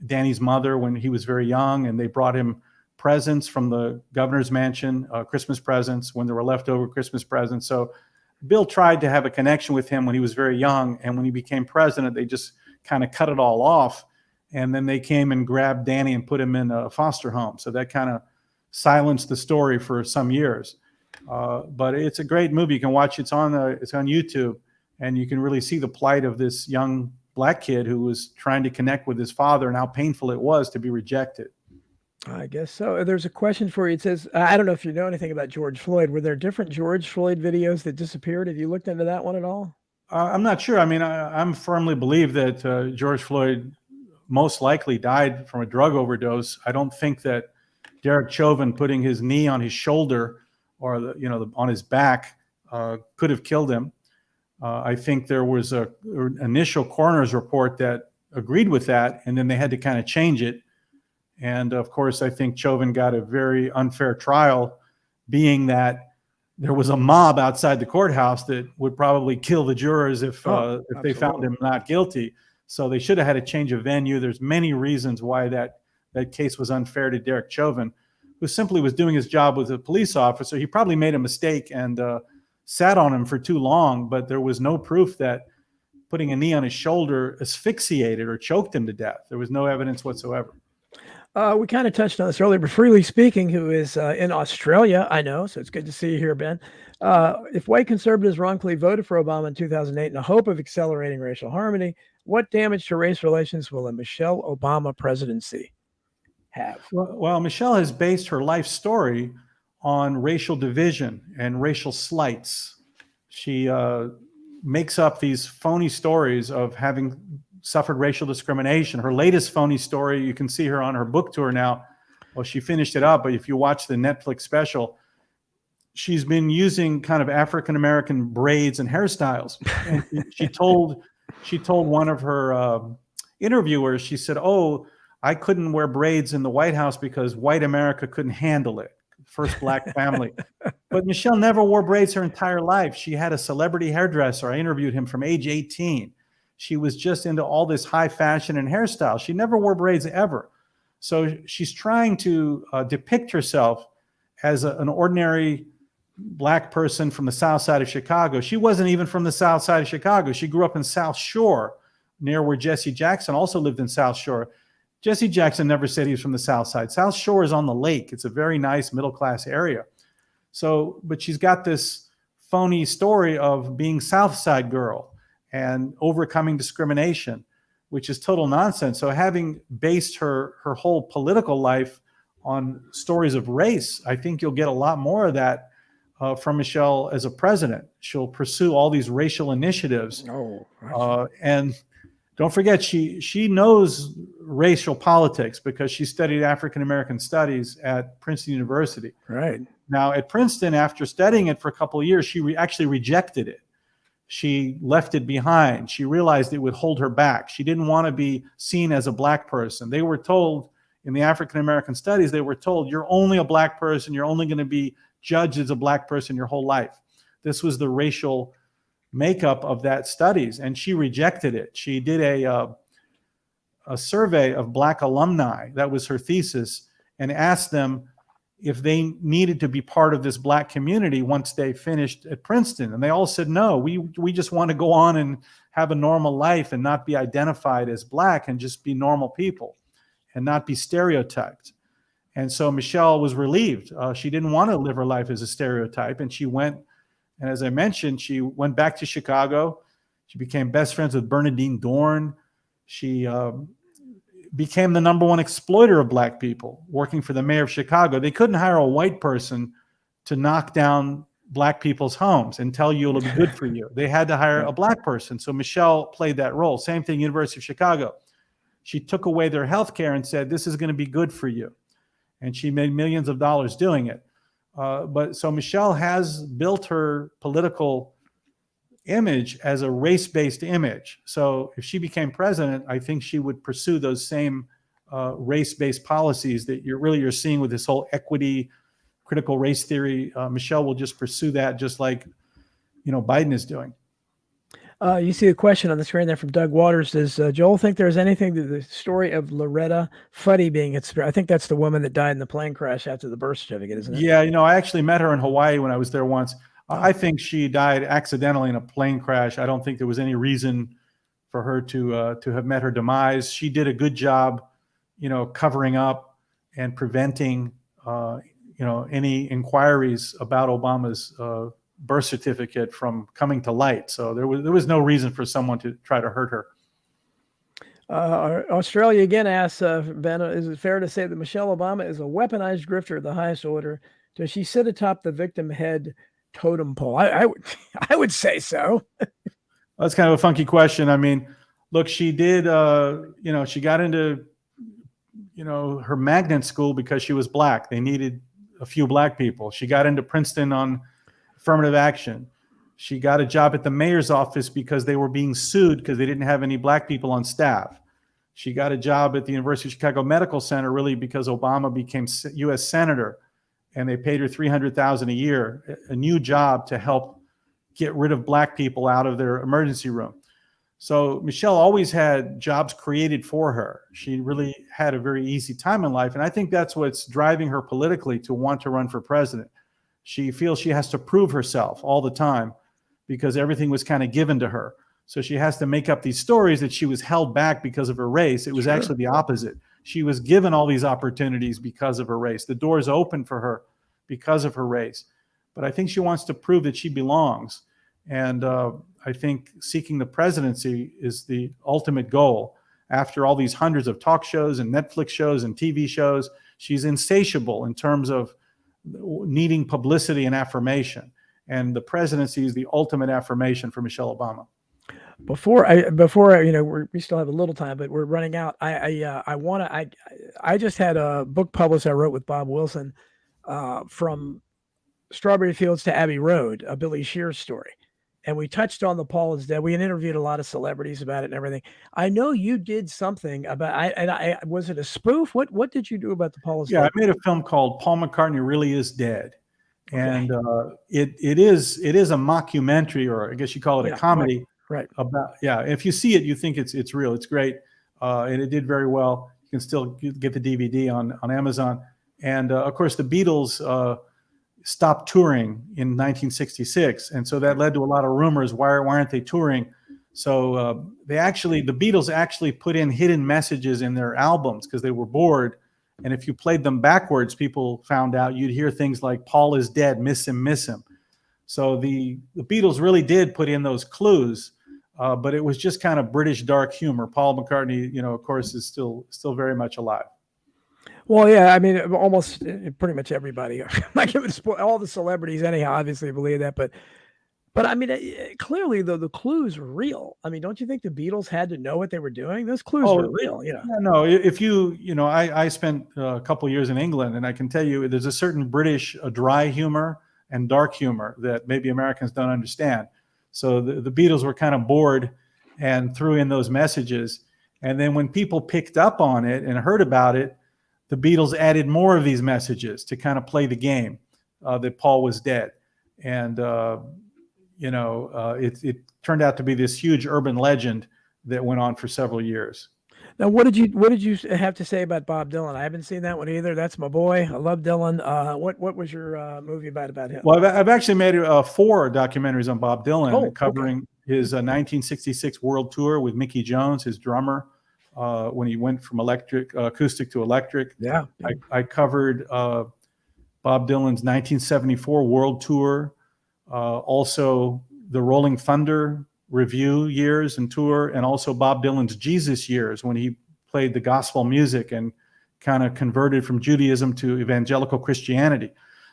Danny's mother when he was very young, and they brought him presents from the governor's mansion, Christmas presents, when there were leftover Christmas presents. So Bill tried to have a connection with him when he was very young, and when he became president, they just kind of cut it all off. And then they came and grabbed Danny and put him in a foster home. So that kind of silenced the story for some years. But it's a great movie. You can watch it. It's on YouTube, and you can really see the plight of this young Black kid who was trying to connect with his father and how painful it was to be rejected. I guess so. There's a question for you. It says, I don't know if you know anything about George Floyd. Were there different George Floyd videos that disappeared? Have you looked into that one at all? I'm not sure. I'm firmly believe that George Floyd most likely died from a drug overdose. I don't think that Derek Chauvin putting his knee on his shoulder or on his back could have killed him. I think there was an initial coroner's report that agreed with that, and then they had to kind of change it. And of course, I think Chauvin got a very unfair trial, being that there was a mob outside the courthouse that would probably kill the jurors if they found him not guilty. So they should have had a change of venue. There's many reasons why that case was unfair to Derek Chauvin, who simply was doing his job with a police officer. He probably made a mistake and sat on him for too long, but there was no proof that putting a knee on his shoulder asphyxiated or choked him to death. There was no evidence whatsoever. We kind of touched on this earlier, but Freely Speaking, who is in Australia, I know, so it's good to see you here, Ben. If white conservatives wrongfully voted for Obama in 2008 in the hope of accelerating racial harmony, what damage to race relations will a Michelle Obama presidency have? Well, Michelle has based her life story on racial division and racial slights. She makes up these phony stories of having suffered racial discrimination. Her latest phony story, you can see her on her book tour now. Well, she finished it up, but if you watch the Netflix special, she's been using kind of African-American braids and hairstyles. And she told one of her interviewers, she said, "Oh, I couldn't wear braids in the White House because white America couldn't handle it. First black family." But Michelle never wore braids her entire life. She had a celebrity hairdresser. I interviewed him from age 18. She was just into all this high fashion and hairstyle. She never wore braids ever. So she's trying to depict herself as an ordinary black person from the south side of Chicago. She wasn't even from the south side of Chicago. She grew up in South Shore, near where Jesse Jackson also lived in South Shore. Jesse Jackson never said he was from the south side. South Shore is on the lake. It's a very nice middle-class area. So, but she's got this phony story of being South Side girl and overcoming discrimination, which is total nonsense. So having based her whole political life on stories of race, I think you'll get a lot more of that from Michelle as a president. She'll pursue all these racial initiatives. And don't forget, she knows racial politics because she studied African-American studies at Princeton University. Right. Now, at Princeton, after studying it for a couple of years, she actually rejected it. She left it behind. She realized it would hold her back. She didn't want to be seen as a black person. They were told in the African-American studies, they were told, you're only a black person. You're only going to be judged as a black person your whole life. This was the racial makeup of that studies, and she rejected it. She did a survey of black alumni. That was her thesis, and asked them if they needed to be part of this black community once they finished at Princeton. And they all said, no, we just want to go on and have a normal life and not be identified as black and just be normal people and not be stereotyped. And so Michelle was relieved. She didn't want to live her life as a stereotype. And she went, and as I mentioned, she went back to Chicago. She became best friends with Bernadine Dorn. She became the #1 exploiter of black people, working for the mayor of Chicago. They couldn't hire a white person to knock down black people's homes and tell you it'll be good for you. They had to hire a black person. So Michelle played that role. Same thing, University of Chicago. She took away their health care and said, this is going to be good for you. And she made millions of dollars doing it. So Michelle has built her political image as a race-based image. So if she became president, I think she would pursue those same race-based policies that you're seeing with this whole equity, critical race theory. Michelle will just pursue that, just like Biden is doing. You see a question on the screen there from Doug Waters. Does Joel think there's anything to the story of Loretta Fuddy being I think that's the woman that died in the plane crash after the birth certificate, isn't it? Yeah, I actually met her in Hawaii when I was there once. I think she died accidentally in a plane crash. I don't think there was any reason for her to have met her demise. She did a good job, covering up and preventing, any inquiries about Obama's birth certificate from coming to light. So there was no reason for someone to try to hurt her. Australia again asks, Ben, is it fair to say that Michelle Obama is a weaponized grifter of the highest order? Does she sit atop the victim head totem pole? I would say so. That's kind of a funky question. I mean, look, she did, she got into, her magnet school because she was black. They needed a few black people. She got into Princeton on affirmative action. She got a job at the mayor's office because they were being sued because they didn't have any black people on staff. She got a job at the University of Chicago Medical Center really because Obama became U.S. Senator. and they paid her $300,000 a year, a new job to help get rid of black people out of their emergency room. So Michelle always had jobs created for her. She really had a very easy time in life. And I think that's what's driving her politically to want to run for president. She feels she has to prove herself all the time because everything was kind of given to her. So she has to make up these stories that she was held back because of her race. It was actually the opposite. She was given all these opportunities because of her race. The doors open for her because of her race. But I think she wants to prove that she belongs. And I think seeking the presidency is the ultimate goal. After all these hundreds of talk shows and Netflix shows and TV shows, she's insatiable in terms of needing publicity and affirmation. And the presidency is the ultimate affirmation for Michelle Obama. Before we still have a little time, but we're running out. I just had a book published I wrote with Bob Wilson, from Strawberry Fields to Abbey Road, a Billy Shears story. And we touched on the Paul is Dead. We had interviewed a lot of celebrities about it and everything. I know you did something about, was it a spoof? What did you do about the Paul is Dead? Yeah, I made a film called Paul McCartney Really Is Dead. And it is a mockumentary, or I guess you call it a comedy. Right. About, if you see it, you think it's real. It's great. And it did very well. You can still get the DVD on Amazon. And of course, the Beatles stopped touring in 1966. And so that led to a lot of rumors. Why aren't they touring? So the Beatles actually put in hidden messages in their albums because they were bored. And if you played them backwards, people found out you'd hear things like Paul is dead, miss him, miss him. So the Beatles really did put in those clues, but it was just kind of British dark humor. Paul McCartney, of course, is still very much alive. Well, yeah, I mean, almost pretty much everybody, like all the celebrities, anyhow, obviously believe that. But I mean, clearly the clues were real. I mean, don't you think the Beatles had to know what they were doing? Those clues were real, Yeah, no, if I spent a couple of years in England, and I can tell you, there's a certain British dry humor and dark humor that maybe Americans don't understand. So the Beatles were kind of bored and threw in those messages. And then when people picked up on it and heard about it, the Beatles added more of these messages to kind of play the game that Paul was dead. And, it turned out to be this huge urban legend that went on for several years. Now, what did you have to say about Bob Dylan? I haven't seen that one either. That's my boy. I love Dylan. What was your movie about him? Well, I've actually made 4 documentaries on Bob Dylan, covering his 1966 world tour with Mickey Jones, his drummer, when he went from acoustic to electric. Yeah. I covered Bob Dylan's 1974 world tour, also the Rolling Thunder Review years and tour, and also Bob Dylan's Jesus years when he played the gospel music and kind of converted from Judaism to evangelical Christianity.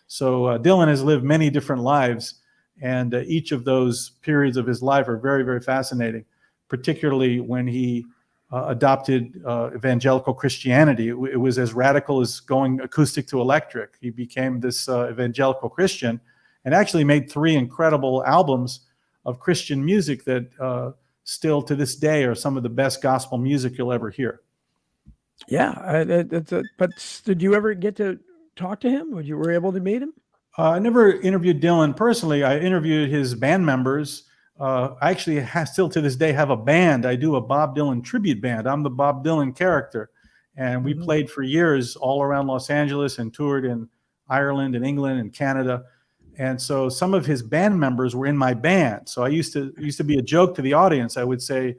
So Dylan has lived many different lives, and each of those periods of his life are very, very fascinating, particularly when he adopted evangelical Christianity. It was as radical as going acoustic to electric. He became this evangelical Christian and actually made 3 incredible albums of Christian music that still to this day are some of the best gospel music you'll ever hear. Yeah. But did you ever get to talk to him? Were you able to meet him? I never interviewed Dylan personally. I interviewed his band members. I actually still to this day have a band. I do a Bob Dylan tribute band. I'm the Bob Dylan character. And we played for years all around Los Angeles and toured in Ireland and England and Canada. And so some of his band members were in my band. So I used to be a joke to the audience. I would say,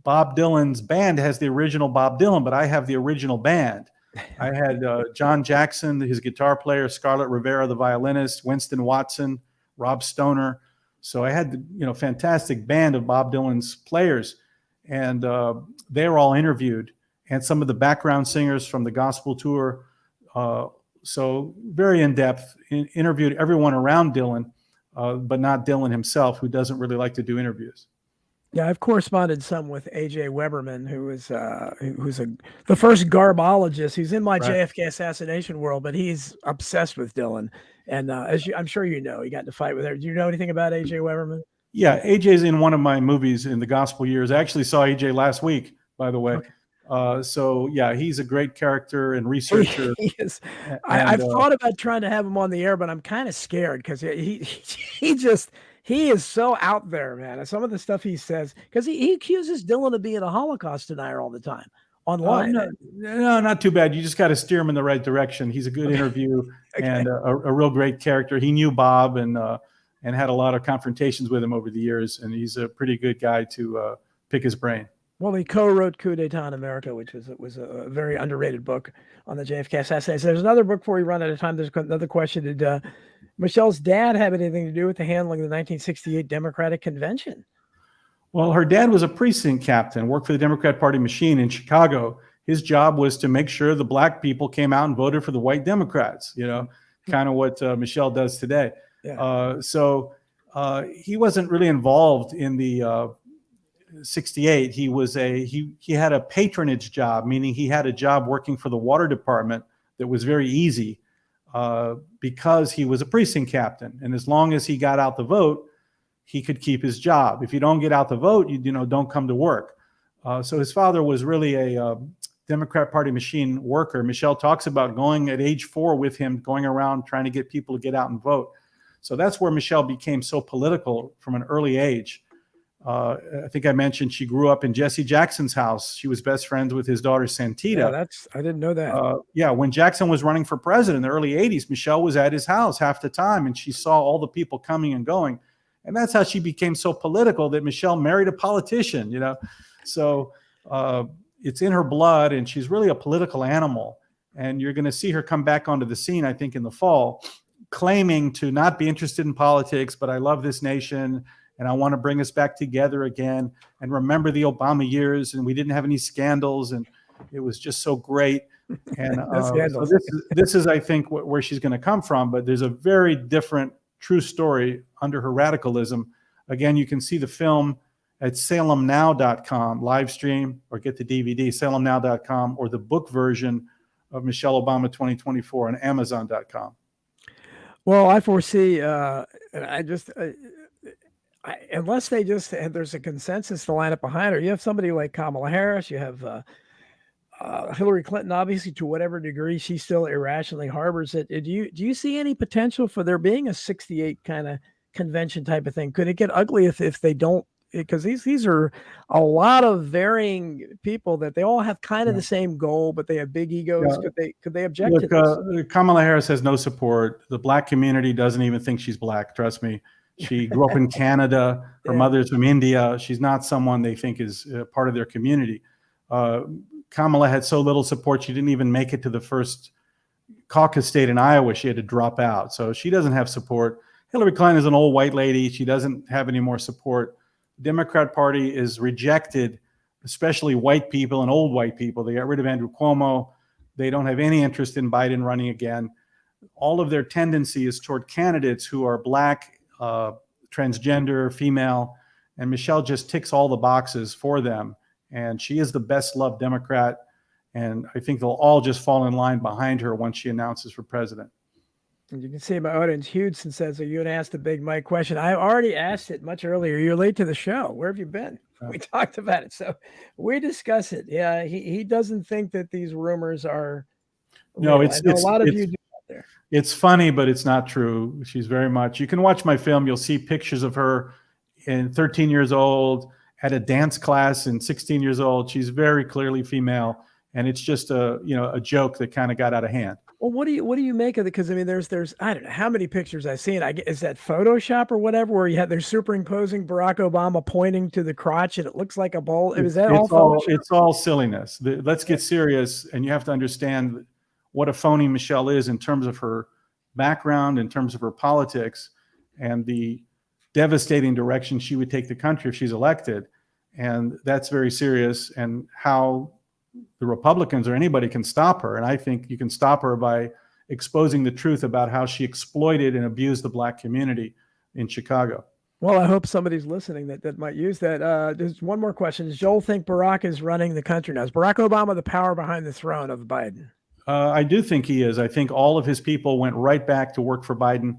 Bob Dylan's band has the original Bob Dylan, but I have the original band. I had John Jackson, his guitar player, Scarlett Rivera, the violinist, Winston Watson, Rob Stoner. So I had the fantastic band of Bob Dylan's players, and they were all interviewed, and some of the background singers from the gospel tour. So very in-depth, interviewed everyone around Dylan, but not Dylan himself, who doesn't really like to do interviews. Yeah, I've corresponded some with A.J. Weberman, who's the first garbologist. He's in my JFK assassination world, but he's obsessed with Dylan. And I'm sure you know, he got in a fight with her. Do you know anything about A.J. Weberman? Yeah, A.J.'s in one of my movies in the gospel years. I actually saw A.J. last week, by the way. Okay. So yeah, he's a great character and researcher. He is. And I've thought about trying to have him on the air, but I'm kind of scared because he is so out there, man. And some of the stuff he says, because he accuses Dylan of being a Holocaust denier all the time online. No, not too bad. You just got to steer him in the right direction. He's a good interview and a real great character. He knew Bob and had a lot of confrontations with him over the years, and he's a pretty good guy to pick his brain. Well, he co-wrote Coup d'etat in America, which was a very underrated book on the JFK assassination. There's another book before we run out of time. There's another question. Did Michelle's dad have anything to do with the handling of the 1968 Democratic Convention? Well, her dad was a precinct captain, worked for the Democrat Party machine in Chicago. His job was to make sure the black people came out and voted for the white Democrats, kind of what Michelle does today. Yeah. So he wasn't really involved in the 68. He had a patronage job, meaning he had a job working for the water department that was very easy because he was a precinct captain. And as long as he got out the vote, he could keep his job. If you don't get out the vote, you don't come to work. So his father was really a Democrat Party machine worker. Michelle talks about going at age 4 with him, going around trying to get people to get out and vote. So that's where Michelle became so political from an early age. I think I mentioned she grew up in Jesse Jackson's house. She was best friends with his daughter Santita. Yeah, I didn't know that. When Jackson was running for president in the early 80s, Michelle was at his house half the time, and she saw all the people coming and going. And that's how she became so political that Michelle married a politician, So it's in her blood, and she's really a political animal. And you're going to see her come back onto the scene, I think, in the fall, claiming to not be interested in politics, but I love this nation, and I want to bring us back together again and remember the Obama years, and we didn't have any scandals, and it was just so great. And so this is, I think, where she's going to come from. But there's a very different true story under her radicalism. Again, you can see the film at salemnow.com, live stream, or get the DVD, salemnow.com, or the book version of Michelle Obama 2024 on Amazon.com. Well, I foresee, unless there's a consensus to line up behind her. You have somebody like Kamala Harris. You have Hillary Clinton, obviously, to whatever degree she still irrationally harbors it. Do you see any potential for there being a 68 kind of convention type of thing? Could it get ugly if they don't? Because these are a lot of varying people that they all have kind of the same goal, but they have big egos. Yeah. Could they object to this? Kamala Harris has no support. The black community doesn't even think she's black. Trust me. She grew up in Canada. Her mother's from India. She's not someone they think is part of their community. Kamala had so little support, she didn't even make it to the first caucus state in Iowa. She had to drop out. So she doesn't have support. Hillary Clinton is an old white lady. She doesn't have any more support. The Democrat Party is rejected, especially white people and old white people. They got rid of Andrew Cuomo. They don't have any interest in Biden running again. All of their tendency is toward candidates who are black, transgender, female, and Michelle just ticks all the boxes for them. And she is the best loved Democrat. And I think they'll all just fall in line behind her once she announces for president. And you can see my audience, Hudson says, are you going to ask the Big Mike question? I already asked it much earlier. You're late to the show. Where have you been? We talked about it. So we discuss it. Yeah, he doesn't think that these rumors are real. No, it's a lot of you do out there. It's funny, but it's not true. She's very much. You can watch my film. You'll see pictures of her in 13 years old, at a dance class, and 16 years old. She's very clearly female, and it's just a joke that kind of got out of hand. Well, what do you make of it? Because I mean, there's I don't know how many pictures I've seen. Is that Photoshop or whatever, where they're superimposing Barack Obama pointing to the crotch and it looks like a bowl? Is that all Photoshop? It's all silliness. Let's get serious, and you have to understand what a phony Michelle is in terms of her background, in terms of her politics, and the devastating direction she would take the country if she's elected. And that's very serious, and how the Republicans or anybody can stop her. And I think you can stop her by exposing the truth about how she exploited and abused the black community in Chicago. Well, I hope somebody's listening that might use that. There's one more question. Does Joel think Barack is running the country now? Is Barack Obama the power behind the throne of Biden? I do think he is. I think all of his people went right back to work for Biden.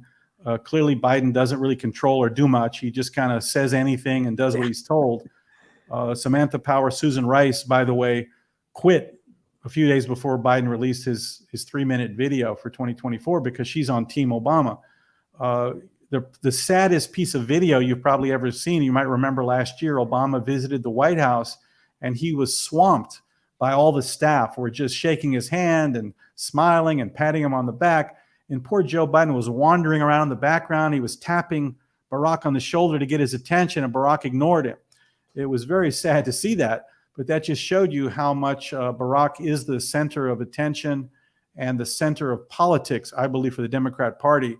Clearly, Biden doesn't really control or do much. He just kind of says anything and does what he's told. Samantha Power, Susan Rice, by the way, quit a few days before Biden released his 3-minute video for 2024 because she's on Team Obama. The saddest piece of video you've probably ever seen, you might remember last year, Obama visited the White House and he was swamped by all the staff who were just shaking his hand and smiling and patting him on the back. And poor Joe Biden was wandering around in the background. He was tapping Barack on the shoulder to get his attention, and Barack ignored him. It was very sad to see that, but that just showed you how much Barack is the center of attention and the center of politics, I believe, for the Democrat Party.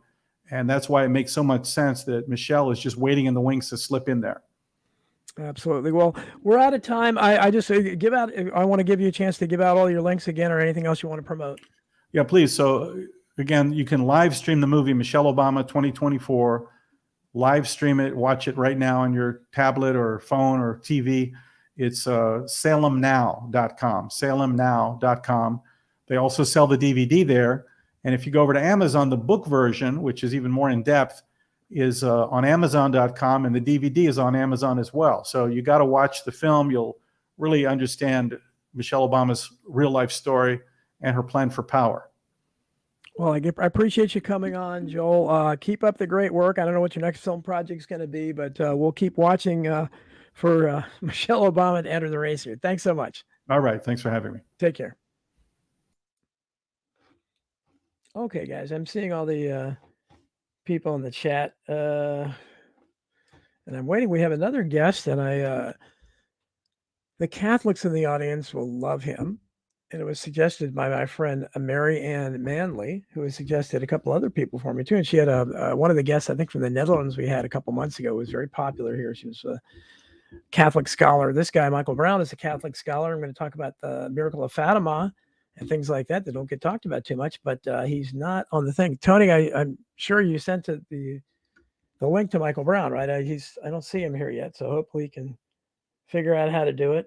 And that's why it makes so much sense that Michelle is just waiting in the wings to slip in there. Absolutely. Well, we're out of time. I just I want to give you a chance to give out all your links again or anything else you want to promote. Yeah, please. So again, you can live stream the movie Michelle Obama 2024. Live stream it, watch it right now on your tablet or phone or TV. It's salemnow.com, salemnow.com. They also sell the DVD there. And if you go over to Amazon, the book version, which is even more in depth, is on amazon.com, and the DVD is on Amazon as well. So you got to watch the film. You'll really understand Michelle Obama's real life story and her plan for power. Well, I appreciate you coming on, Joel. Keep up the great work. I don't know what your next film project is going to be, but we'll keep watching for Michelle Obama to enter the race here. Thanks so much. All right. Thanks for having me. Take care. Okay, guys, I'm seeing all the people in the chat, and I'm waiting. We have another guest, and the Catholics in the audience will love him. And it was suggested by my friend Mary Ann Manley, who has suggested a couple other people for me too. And she had one of the guests, I think from the Netherlands, we had a couple months ago, was very popular here. She was a Catholic scholar. This guy, Michael Brown, is a Catholic scholar. I'm going to talk about the miracle of Fatima and things like that don't get talked about too much, but he's not on the thing. Tony, I'm sure you sent the link to Michael Brown, right? I don't see him here yet, so hopefully he can figure out how to do it.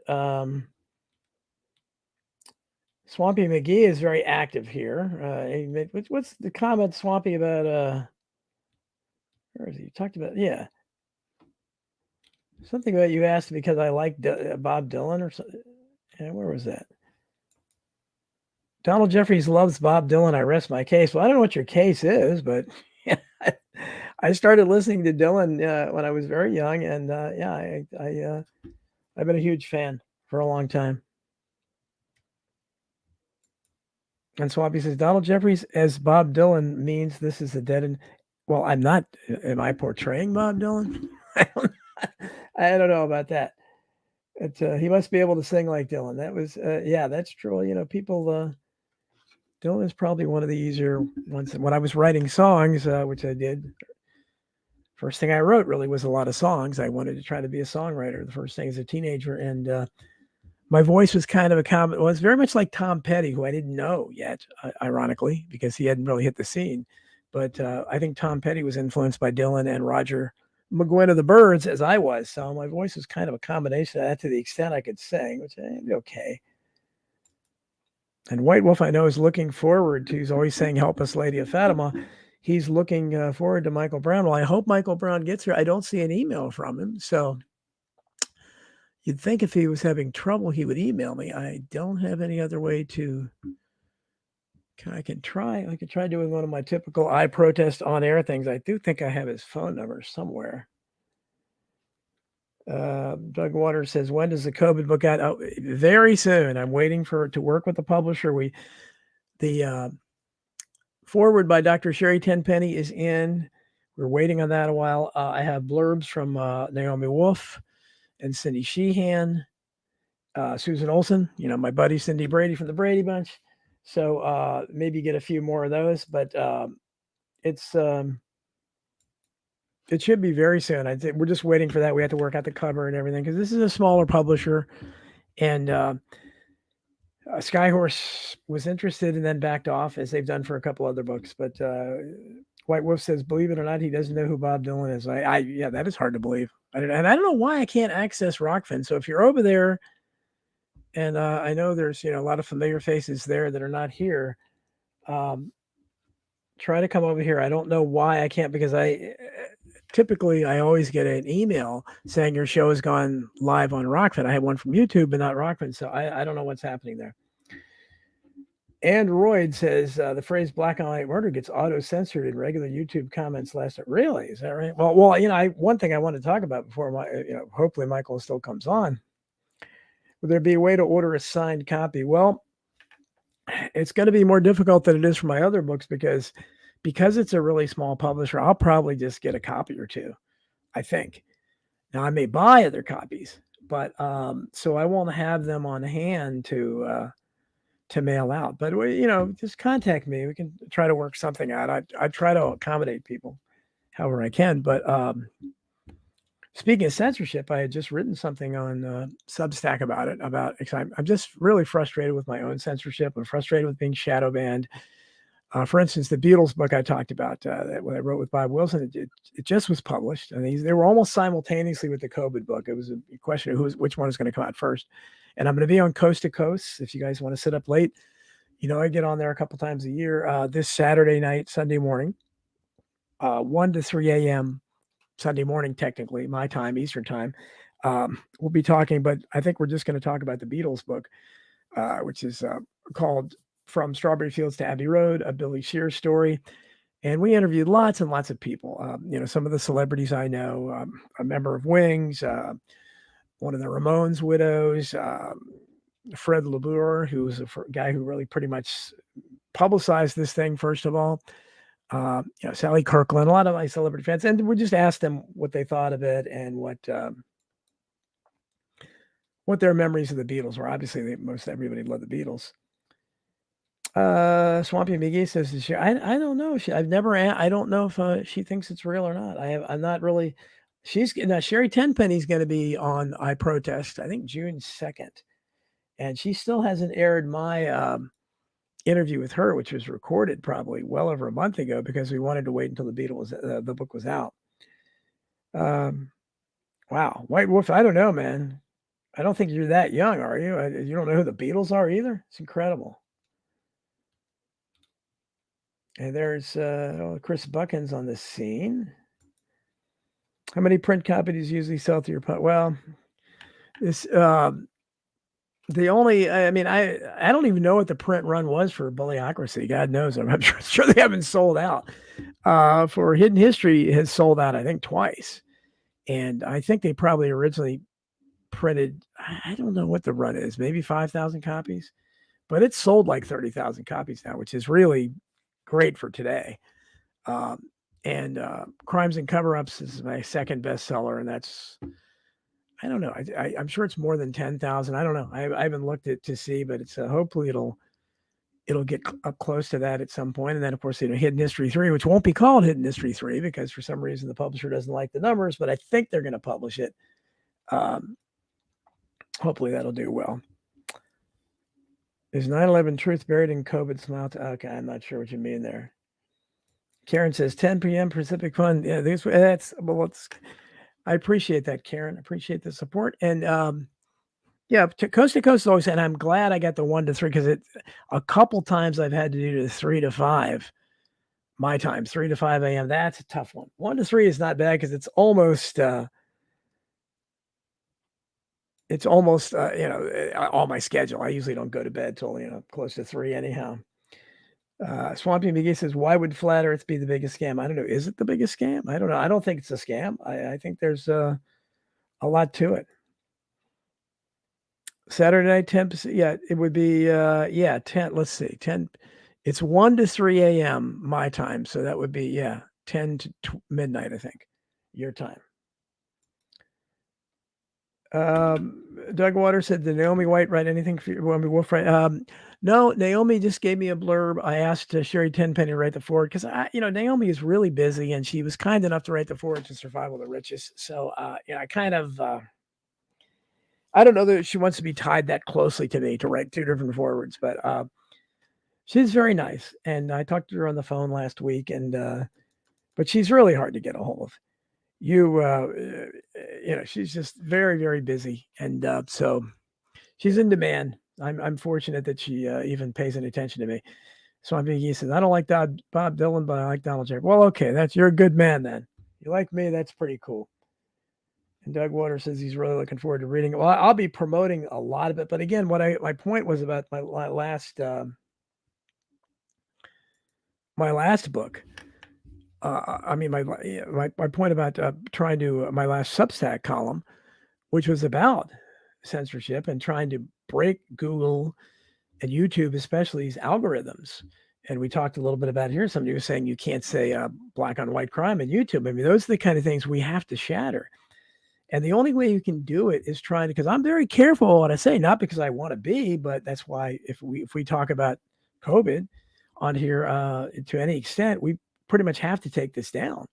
Swampy McGee is very active here. What's the comment, Swampy, about where is he? You talked about, yeah, something about you asked because I like Bob Dylan or something. Yeah, where was that? Donald Jeffries loves Bob Dylan. I rest my case. Well, I don't know what your case is, but yeah, I started listening to Dylan when I was very young, and I've been a huge fan for a long time. And Swampy says, Donald Jeffries as Bob Dylan means this is a dead end. Well, I'm not. Am I portraying Bob Dylan? I don't know about that. He must be able to sing like Dylan. That was, yeah, that's true. You know, people, Dylan is probably one of the easier ones. When I was writing songs, which I did, first thing I wrote really was a lot of songs. I wanted to try to be a songwriter the first thing as a teenager. And my voice was kind of was very much like Tom Petty, who I didn't know yet, ironically, because he hadn't really hit the scene. But I think Tom Petty was influenced by Dylan and Roger McGuinn of the Byrds, as I was. So my voice was kind of a combination of that to the extent I could sing, which I'd be okay. And White Wolf, I know, is looking forward to, he's always saying, help us, Lady of Fatima. He's looking forward to Michael Brown. Well, I hope Michael Brown gets here. I don't see an email from him. So you'd think if he was having trouble, he would email me. I don't have any other way to, I could try doing one of my typical I protest on air things. I do think I have his phone number somewhere. Doug Waters says, when does the COVID book out? Oh, very soon. I'm waiting for it to work with the publisher. The foreword by Dr. Sherry Tenpenny is in. We're waiting on that a while. I have blurbs from Naomi Wolf and Cindy Sheehan, Susan Olsen, my buddy Cindy Brady from the Brady Bunch. So maybe get a few more of those, but it should be very soon. I think we're just waiting for that. We have to work out the cover and everything because this is a smaller publisher, and Skyhorse was interested and then backed off, as they've done for a couple other books. But White Wolf says, believe it or not, he doesn't know who Bob Dylan is. Yeah, that is hard to believe. And I don't know why I can't access Rockfin. So if you're over there, and I know there's a lot of familiar faces there that are not here, try to come over here. I don't know why I can't, because typically I always get an email saying your show has gone live on Rockfin. I had one from YouTube, but not Rockfin. So I don't know what's happening there. Android says the phrase "black and white murder" gets auto-censored in regular YouTube comments last. Really, is that right? Well, one thing I want to talk about before hopefully Michael still comes on. Would there be a way to order a signed copy? Well, it's going to be more difficult than it is for my other books because it's a really small publisher. I'll probably just get a copy or two, I think. Now I may buy other copies, but so I won't have them on hand to mail out. But just contact me. We can try to work something out. I try to accommodate people however I can. But speaking of censorship, I had just written something on Substack about it. I'm just really frustrated with my own censorship. I'm frustrated with being shadow banned. For instance, the Beatles book I talked about that I wrote with Bob Wilson, it just was published, and they were almost simultaneously with the COVID book. It was a question of which one is going to come out first. And I'm going to be on Coast to Coast. If you guys want to sit up late, I get on there a couple times a year. This Saturday night, Sunday morning, 1 to 3 a.m. Sunday morning, technically, my time, Eastern time. We'll be talking, but I think we're just going to talk about the Beatles book, which is called From Strawberry Fields to Abbey Road, a Billy Shear story. And we interviewed lots and lots of people. Some of the celebrities I know, a member of Wings, one of the Ramones widows, Fred LeBour, who was a guy who really pretty much publicized this thing, first of all. Sally Kirkland, a lot of my celebrity fans. And we just asked them what they thought of it and what their memories of the Beatles were. Obviously, most everybody loved the Beatles. Swampy McGee says, I don't know. I don't know if she thinks it's real or not. I'm not really. Sherry Tenpenny's going to be on I Protest, I think June 2nd. And she still hasn't aired my interview with her, which was recorded probably well over a month ago because we wanted to wait until the book was out. Wow. White Wolf, I don't know, man. I don't think you're that young, are you? You don't know who the Beatles are either? It's incredible. And there's Chris Buckins on the scene. How many print copies usually sell through your pub? Well, this the only, I don't even know what the print run was for Bullyocracy. God knows. I'm sure they haven't sold out. For Hidden History has sold out, I think, twice. And I think they probably originally printed, I don't know what the run is, maybe 5,000 copies. But it's sold like 30,000 copies now, which is really great for today. And Crimes and Cover-Ups is my second bestseller, and that's, I don't know. I'm sure it's more than 10,000. I don't know. I haven't looked at to see, but it's hopefully it'll get up close to that at some point. And then, of course, Hidden History 3, which won't be called Hidden History 3 because for some reason the publisher doesn't like the numbers, but I think they're going to publish it. Hopefully that'll do well. Is 9/11 truth buried in COVID smile? Okay, I'm not sure what you mean there. Karen says 10 p.m. Pacific Fund. Yeah, I appreciate that, Karen. I appreciate the support. And Coast to Coast always said, I'm glad I got the 1 to 3 because a couple times I've had to do the 3 to 5 my time, 3 to 5 a.m. That's a tough one. 1 to 3 is not bad because it's almost all my schedule. I usually don't go to bed till close to 3 anyhow. Swampy McGee says, why would Flat Earth be the biggest scam? I don't know. Is it the biggest scam? I don't know. I don't think it's a scam. I think there's a lot to it. Saturday night, 10%. Yeah, it would be, 10. Let's see, 10. It's 1 to 3 a.m. my time. So that would be, 10 to midnight, I think, your time. Doug Waters said, did Naomi White write anything for you? Wolf write? No, Naomi just gave me a blurb. I asked Sherry Tenpenny to write the forward because Naomi is really busy and she was kind enough to write the forward to Survival of the Richest. So I kind of I don't know that she wants to be tied that closely to me to write 2 different forwards, but she's very nice. And I talked to her on the phone last week, and but she's really hard to get a hold of. She's just very, very busy, and so she's in demand. I'm fortunate that she even pays any attention to me. So he says, I don't like Bob Dylan, but I like Donald Jeffries. Well, okay, you're a good man then. You like me? That's pretty cool. And Doug Waters says he's really looking forward to reading it. Well, I'll be promoting a lot of it, but again, my point was about my last book. I mean, my point about trying to my last Substack column, which was about censorship and trying to break Google and YouTube, especially these algorithms. And we talked a little bit about here. Somebody was saying you can't say black on white crime in YouTube. I mean, those are the kind of things we have to shatter. And the only way you can do it is trying to, because I'm very careful what I say, not because I want to be, but that's why if we talk about COVID on here to any extent, we pretty much have to take this down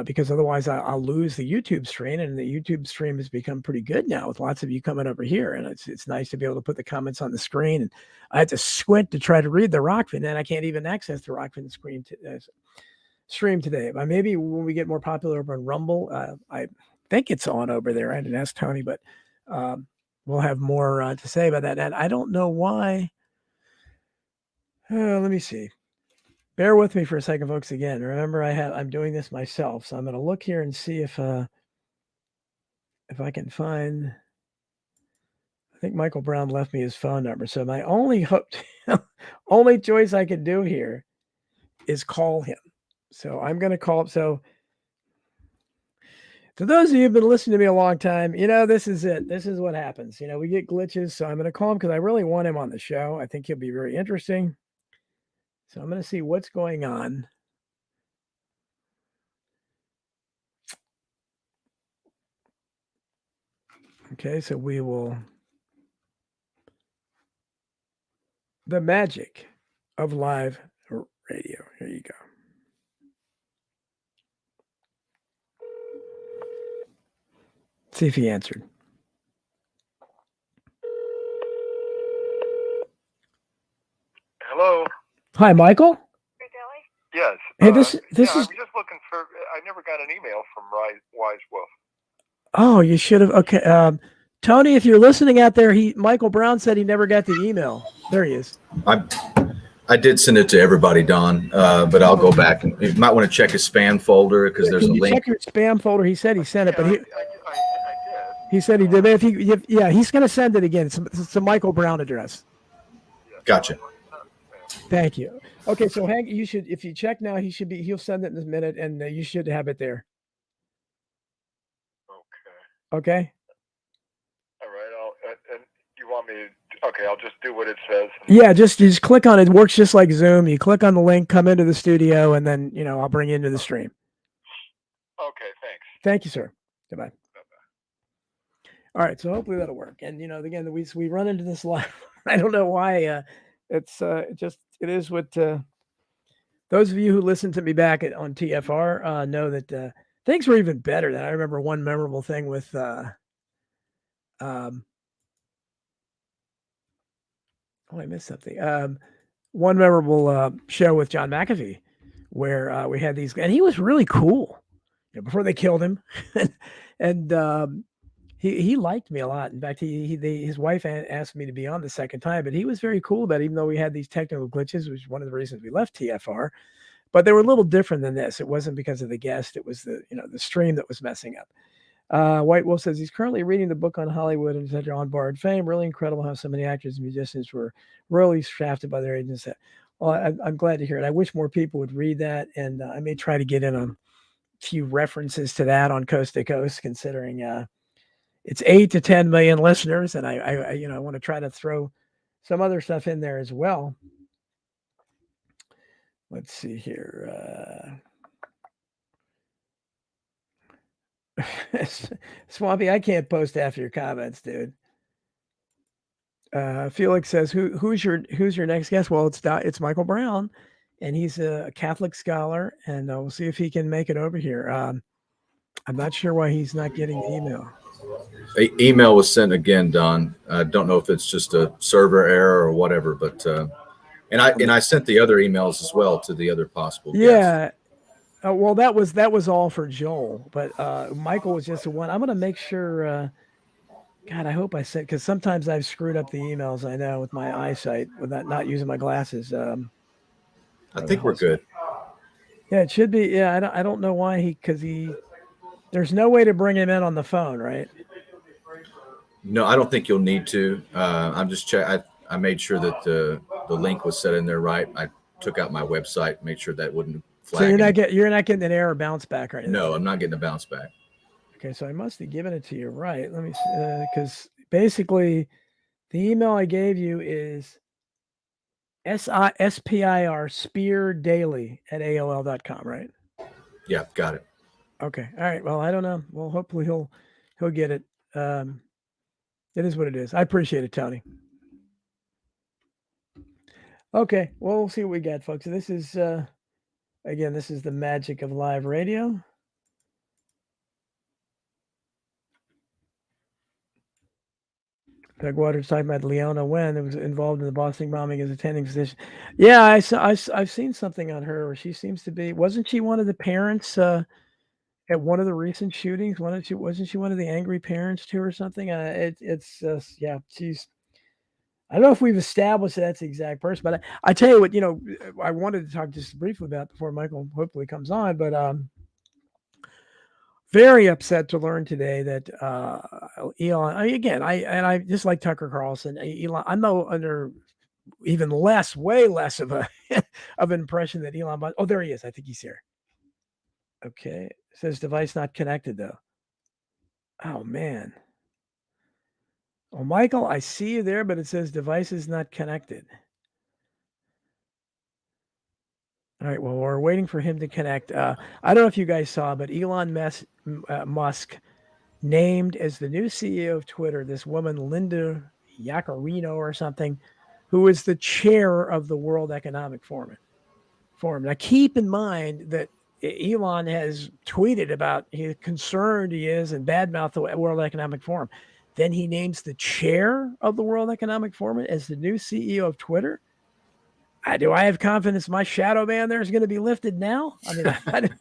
because otherwise I'll lose the YouTube stream, and the YouTube stream has become pretty good now with lots of you coming over here, and it's nice to be able to put the comments on the screen. And I had to squint to try to read the Rockfin, and I can't even access the Rockfin stream today. But maybe when we get more popular over on Rumble, I think it's on over there. I didn't ask Tony, but we'll have more to say about that. And I don't know why. Let me see. Bear with me for a second, folks. Again, remember I'm doing this myself, so I'm going to look here and see if I can find. I think Michael Brown left me his phone number, so my only choice I could do here is call him. So I'm going to call him. So to those of you who've been listening to me a long time, this is it. This is what happens. We get glitches, so I'm going to call him because I really want him on the show. I think he'll be very interesting. So I'm going to see what's going on. Okay, so we will. The magic of live radio. Here you go. See if he answered. Hello. Hi, Michael. Yes. Hey, this I is. was just looking for. I never got an email from Wise Wolf. Oh, you should have. Okay, Tony, if you're listening out there, Michael Brown said he never got the email. There he is. I did send it to everybody, Don, but I'll go back and you might want to check his spam folder because there's a link. Check your spam folder. He said he sent it, but I did. he said he did. But he's going to send it again. It's a Michael Brown address. Gotcha. Thank you. Okay, so Hank, you should, if you check now, he'll send it in a minute, and you should have it there. Okay. All right. And you want me to? Okay, I'll just do what it says. Yeah, just click on it. It works just like Zoom. You click on the link, come into the studio, and then I'll bring you into the stream. Okay, thanks. Thank you, sir. Goodbye. All right, so hopefully that'll work. And again, we run into this live. I don't know why. It is what those of you who listen to me back on TFR know that things were even better. Than I remember one memorable thing with I missed something. One memorable show with John McAfee where we had these, and he was really cool. Before they killed him, and he liked me a lot. In fact, his wife asked me to be on the second time, but he was very cool about it, even though we had these technical glitches, which is one of the reasons we left TFR. But they were a little different than this. It wasn't because of the guest; it was the stream that was messing up. White Wolf says he's currently reading the book on Hollywood and such on Barred Fame. Really incredible how so many actors and musicians were really shafted by their agents. Well, I'm glad to hear it. I wish more people would read that, and I may try to get in a few references to that on Coast to Coast, considering it's 8 to 10 million listeners, and I want to try to throw some other stuff in there as well. Let's see here. Swampy, I can't post after your comments, dude. Felix says, who's your next guest? Well, it's Michael Brown, and he's a Catholic scholar, and we'll see if he can make it over here. I'm not sure why he's not getting the email. Email was sent again, Don. I don't know if it's just a server error or whatever, but and I sent the other emails as well to the other possible guests. Yeah. Well, that was all for Joel, but Michael was just the one. I'm going to make sure. God, I hope I sent, because sometimes I've screwed up the emails. I know with my eyesight, with not using my glasses. I think we're good. Yeah, it should be. Yeah, I don't know why because there's no way to bring him in on the phone, right? No, I don't think you'll need to. I'm just I made sure that the link was set in there right. I took out my website, made sure that wouldn't So flag any. you're not getting an error bounce back or anything. No, I'm not getting a bounce back. Okay, so I must have given it to you right. Let me see, because basically the email I gave you is SPIR spear daily at AOL.com, right? Yeah, got it. Okay. All right. Well, I don't know. Well, hopefully he'll get it. It is what it is. I appreciate it, Tony. Okay. Well, we'll see what we got, folks. This is again, this is the magic of live radio. Peg Waters talking about Leona Wen, who was involved in the Boston bombing as attending physician. Yeah, I've seen something on her where she seems to be. Wasn't she one of the parents at one of the recent shootings? Wasn't she one of the angry parents too, or something? It's yeah, she's. I don't know if we've established that's the exact person, but I tell you what, I wanted to talk just briefly about before Michael hopefully comes on, but very upset to learn today that Elon. I just like Tucker Carlson. Elon, I'm no under even way less of a of an impression that Elon. Oh, there he is. I think he's here. Okay, it says device not connected though. Oh man. Well, Michael, I see you there, but it says device is not connected. All right. Well, we're waiting for him to connect. I don't know if you guys saw, but Elon Musk named as the new CEO of Twitter this woman, Linda Yaccarino or something, who is the chair of the World Economic Forum. Now, keep in mind that Elon has tweeted about how concerned he is and badmouthed the World Economic Forum. Then he names the chair of the World Economic Forum as the new CEO of Twitter. Do I have confidence my shadow ban there is going to be lifted now? I mean, I didn't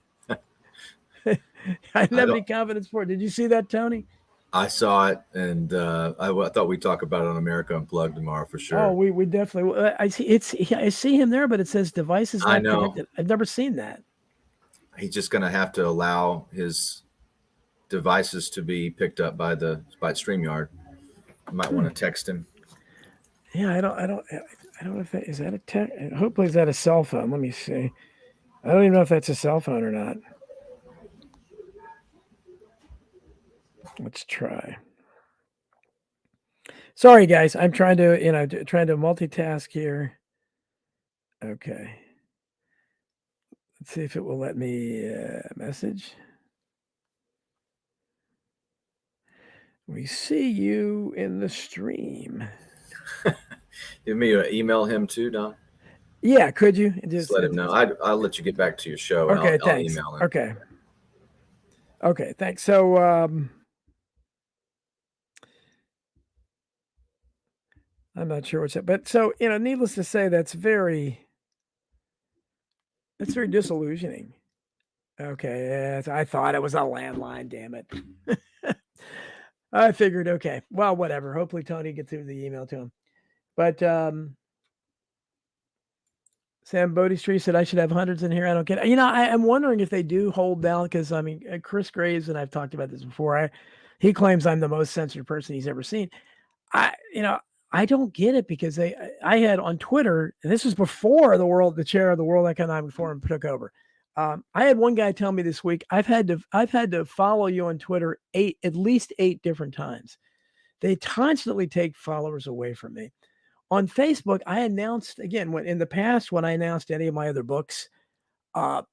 have any confidence for it. Did you see that, Tony? I saw it, and I thought we'd talk about it on America Unplugged tomorrow for sure. Oh, we definitely. I see him there, but it says devices not connected. I've never seen that. He's just going to have to allow his devices to be picked up by StreamYard. You might want to text him. Yeah, I don't know if that is that a tech. Hopefully, is that a cell phone? Let me see. I don't even know if that's a cell phone or not. Let's try. Sorry, guys. I'm trying to multitask here. Okay. Let's see if it will let me message. We see you in the stream. Give me an email him too, Don. Yeah, could you just let him know? I'll let you get back to your show. Okay, and thanks. I'll email him. Okay, thanks. So, I'm not sure what's that, but so needless to say, that's very disillusioning. Okay, I thought it was a landline. Damn it. I figured. Okay, well, whatever. Hopefully, Tony gets through the email to him. But Sam Bodie said I should have hundreds in here. I don't get it. I'm wondering if they do hold down because I mean, Chris Graves, and I've talked about this before. He claims I'm the most censored person he's ever seen. I don't get it because I had on Twitter, and this was before the chair of the World Economic Forum took over. I had one guy tell me this week, I've had to follow you on Twitter at least 8 different times. They constantly take followers away from me. On Facebook, I announced again when I announced any of my other books, I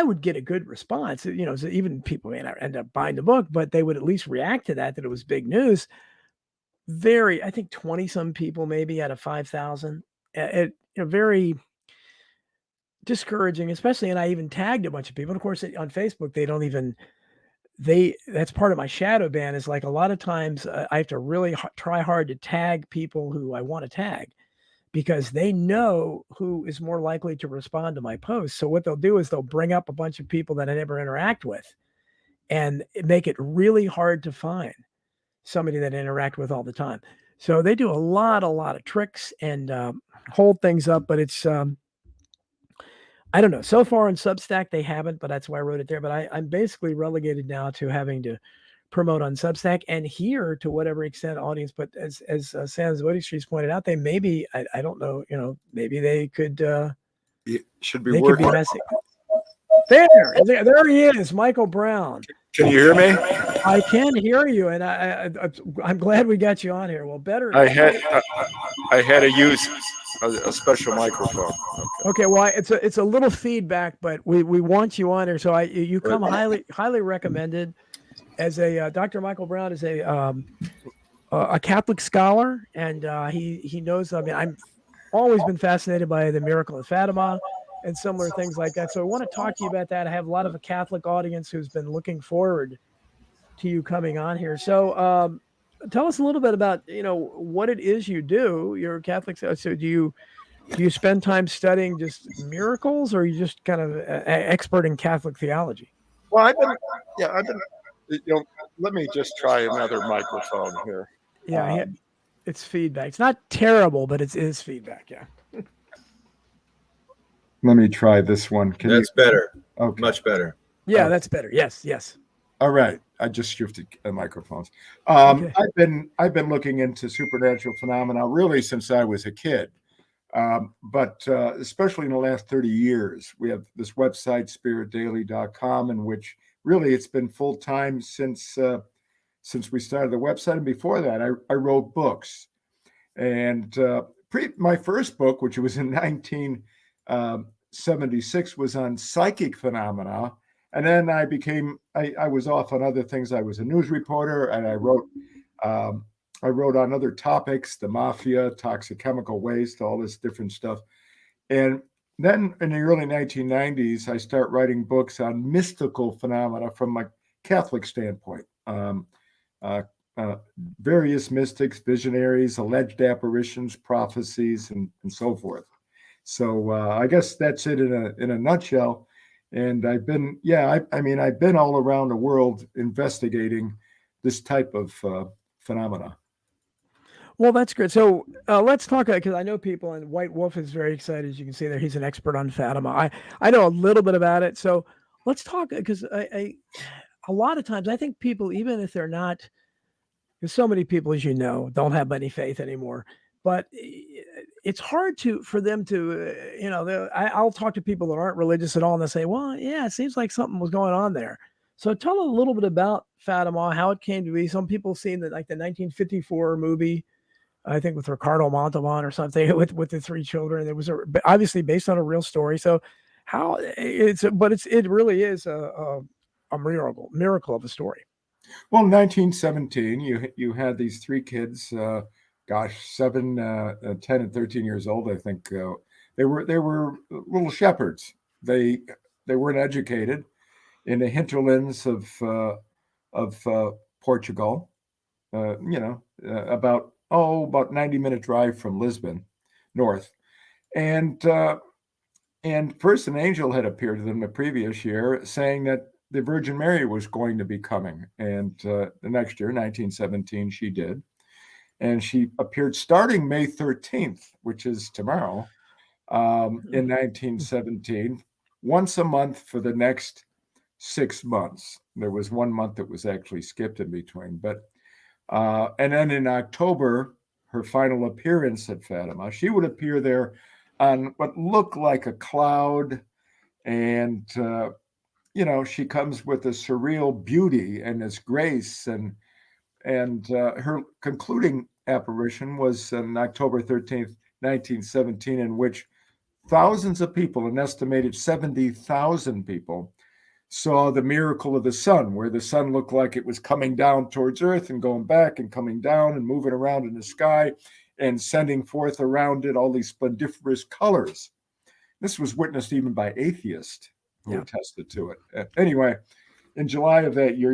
would get a good response. So even people may not end up buying the book, but they would at least react to that it was big news. I think 20 some people maybe out of 5,000. Very discouraging, especially, and I even tagged a bunch of people. And of course, on Facebook, that's part of my shadow ban is like a lot of times I have to really try hard to tag people who I want to tag because they know who is more likely to respond to my posts. So what they'll do is they'll bring up a bunch of people that I never interact with and make it really hard to find somebody that I interact with all the time. So they do a lot of tricks and hold things up, but it's I don't know. So far on Substack, they haven't, but that's why I wrote it there. But I'm basically relegated now to having to promote on Substack and here to whatever extent audience. But as Sam Streets pointed out, they maybe I don't know. Maybe they could. It should be They could be working. messing. There he is, Michael Brown. Can you hear me? I can hear you, and I'm glad we got you on here. Well, better. I had to use a special microphone. Okay, well, it's a little feedback, but we want you on here, so you come highly recommended as a Dr. Michael Brown is a Catholic scholar, and he knows. I mean, I'm always been fascinated by the miracle of Fatima and similar things like that. So I want to talk to you about that. I have a lot of a Catholic audience who's been looking forward to you coming on here. So tell us a little bit about what it is you do. You're a Catholic, so do you spend time studying just miracles, or are you just kind of expert in Catholic theology? Well, I've been. Let me just try another microphone here. Yeah, it's feedback. It's not terrible, but it is feedback. Yeah. Let me try this one. That's better. Okay. Much better. Yeah, that's better. Yes. All right. I just shifted microphones. Okay. I've been looking into supernatural phenomena really since I was a kid. But especially in the last 30 years, we have this website, spiritdaily.com, in which really it's been full time since we started the website. And before that, I wrote books. And my first book, which was in 1976, was on psychic phenomena. And then I was off on other things. I was a news reporter, and I wrote on other topics, the mafia, toxic chemical waste, all this different stuff. And then in the early 1990s, I start writing books on mystical phenomena from a Catholic standpoint. Various mystics, visionaries, alleged apparitions, prophecies, and so forth. So I guess that's it in a nutshell. And I've been all around the world investigating this type of phenomena. Well, that's good. So let's talk, because I know people, and White Wolf is very excited. As you can see there, he's an expert on Fatima. I know a little bit about it. So let's talk, because a lot of times I think people, even if they're not, because so many people, as you know, don't have any faith anymore. But it's hard for them to, I'll talk to people that aren't religious at all, and they say, well, yeah, it seems like something was going on there. So tell a little bit about Fatima, how it came to be. Some people seen the 1954 movie, I think with Ricardo Montalban or something, with the three children. It was obviously based on a real story. So it really is a miracle of a story. Well, in 1917, you had these three kids, 7, 10, and 13 years old. I think they were little shepherds. They weren't educated in the hinterlands of Portugal. About 90-minute drive from Lisbon, north, and first an angel had appeared to them the previous year, saying that the Virgin Mary was going to be coming, and the next year, 1917, she did. And she appeared starting May 13th, which is tomorrow, in 1917, once a month for the next 6 months. There was 1 month that was actually skipped in between. But and then in October, her final appearance at Fatima, she would appear there on what looked like a cloud. And, she comes with a surreal beauty and this grace. And her concluding apparition was on October 13th, 1917, in which thousands of people, an estimated 70,000 people, saw the miracle of the sun, where the sun looked like it was coming down towards Earth and going back and coming down and moving around in the sky and sending forth around it all these splendiferous colors. This was witnessed even by atheists who attested to it. Anyway, in July of that year,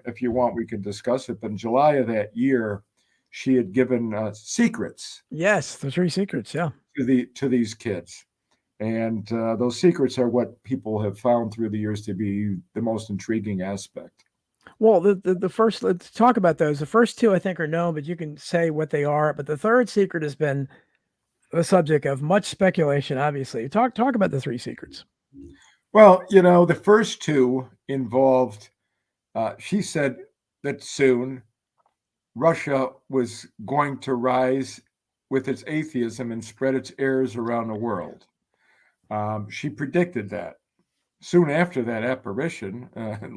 if you want, we can discuss it, but in July of that year, she had given secrets. Yes, the 3 secrets, yeah. To these kids. And those secrets are what people have found through the years to be the most intriguing aspect. Well, the first, let's talk about those. The first 2, I think, are known, but you can say what they are. But the third secret has been the subject of much speculation, obviously. Talk about the 3 secrets. Well, the first two involved, she said that soon Russia was going to rise with its atheism and spread its errors around the world. She predicted that. Soon after that apparition,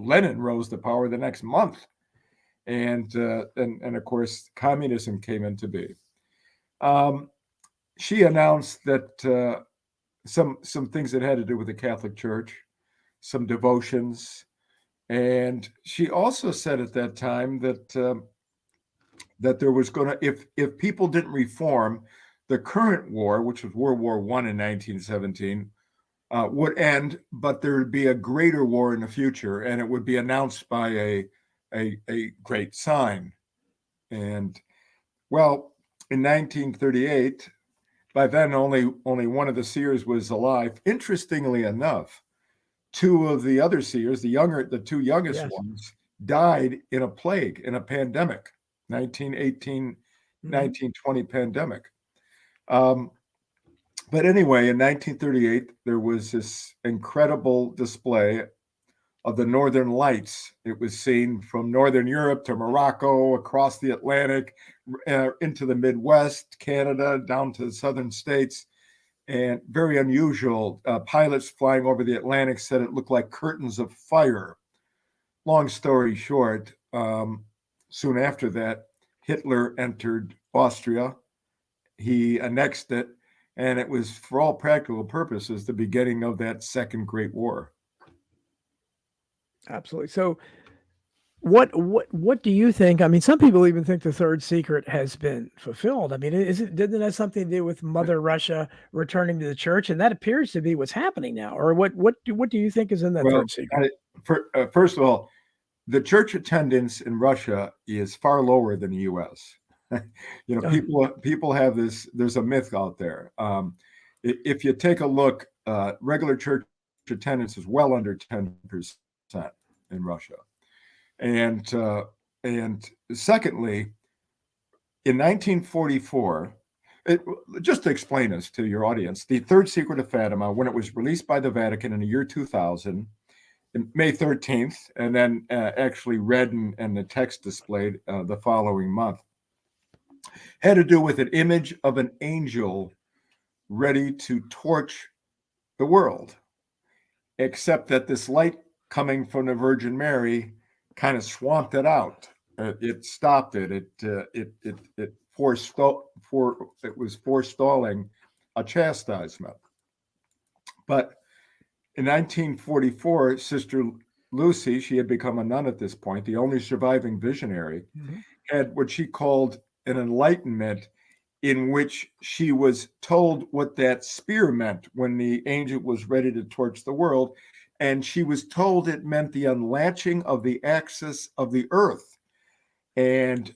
Lenin rose to power the next month, and of course, communism came into being. She announced that some things that had to do with the Catholic Church, some devotions, and she also said at that time that there was going to, if people didn't reform, the current war, which was World War I in 1917, would end, but there would be a greater war in the future, and it would be announced by a great sign. And well, in 1938, by then only one of the seers was alive. Interestingly enough, two of the other seers, the two youngest Yes. ones, died in a plague, in a pandemic, 1918, 1920 pandemic. But anyway, in 1938, there was this incredible display of the Northern Lights. It was seen from Northern Europe to Morocco, across the Atlantic, into the Midwest, Canada, down to the southern states, and very unusual. Pilots flying over the Atlantic said it looked like curtains of fire. Long story short, soon after that, Hitler entered Austria. He annexed it, and it was, for all practical purposes, the beginning of that Second Great War. Absolutely. So what do you think? I mean, some people even think the third secret has been fulfilled. I mean, didn't it have something to do with Mother Russia returning to the church? And that appears to be what's happening now. Or what do you think is in that third secret? First of all, the church attendance in Russia is far lower than the U.S. People have this. There's a myth out there. If you take a look, regular church attendance is well under 10% in Russia, and secondly, in 1944, just to explain this to your audience, the Third Secret of Fatima, when it was released by the Vatican in the year 2000, May 13th, and then actually read and the text displayed the following month, had to do with an image of an angel ready to torch the world, except that this light coming from the Virgin Mary kind of swamped it out. It stopped it. It was forestalling a chastisement. But in 1944, Sister Lucy, she had become a nun at this point, the only surviving visionary, had what she called an enlightenment, in which she was told what that spear meant when the angel was ready to torch the world. And she was told it meant the unlatching of the axis of the earth. And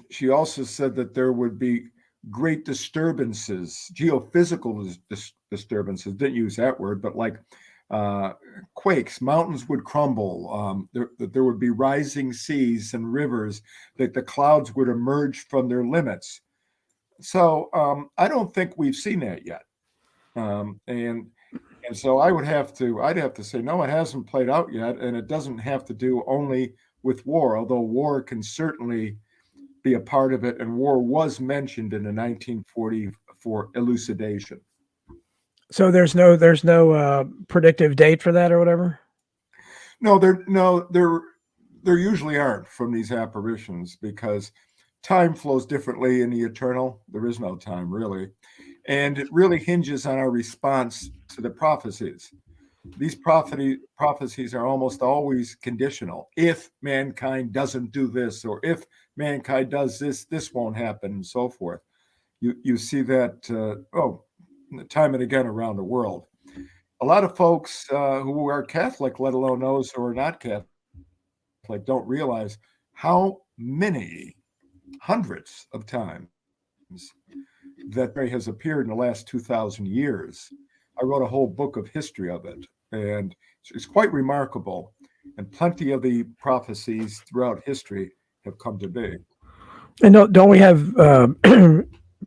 she also said that there would be great disturbances, geophysical disturbances, didn't use that word, but like quakes, mountains would crumble, there would be rising seas and rivers, that the clouds would emerge from their limits. So I don't think we've seen that yet. And so I'd have to say, no, it hasn't played out yet. And it doesn't have to do only with war, although war can certainly be a part of it. And war was mentioned in the 1944 elucidation. So there's no predictive date for that or whatever? No, there usually aren't from these apparitions, because time flows differently in the eternal. There is no time, really. And it really hinges on our response to the prophecies. These prophecies are almost always conditional. If mankind doesn't do this, or if mankind does this, this won't happen, and so forth. You see that time and again around the world. A lot of folks who are Catholic, let alone those who are not Catholic, don't realize how many hundreds of times that Mary has appeared in the last 2,000 years. I wrote a whole book of history of it, and it's quite remarkable. And plenty of the prophecies throughout history have come to be. And don't we have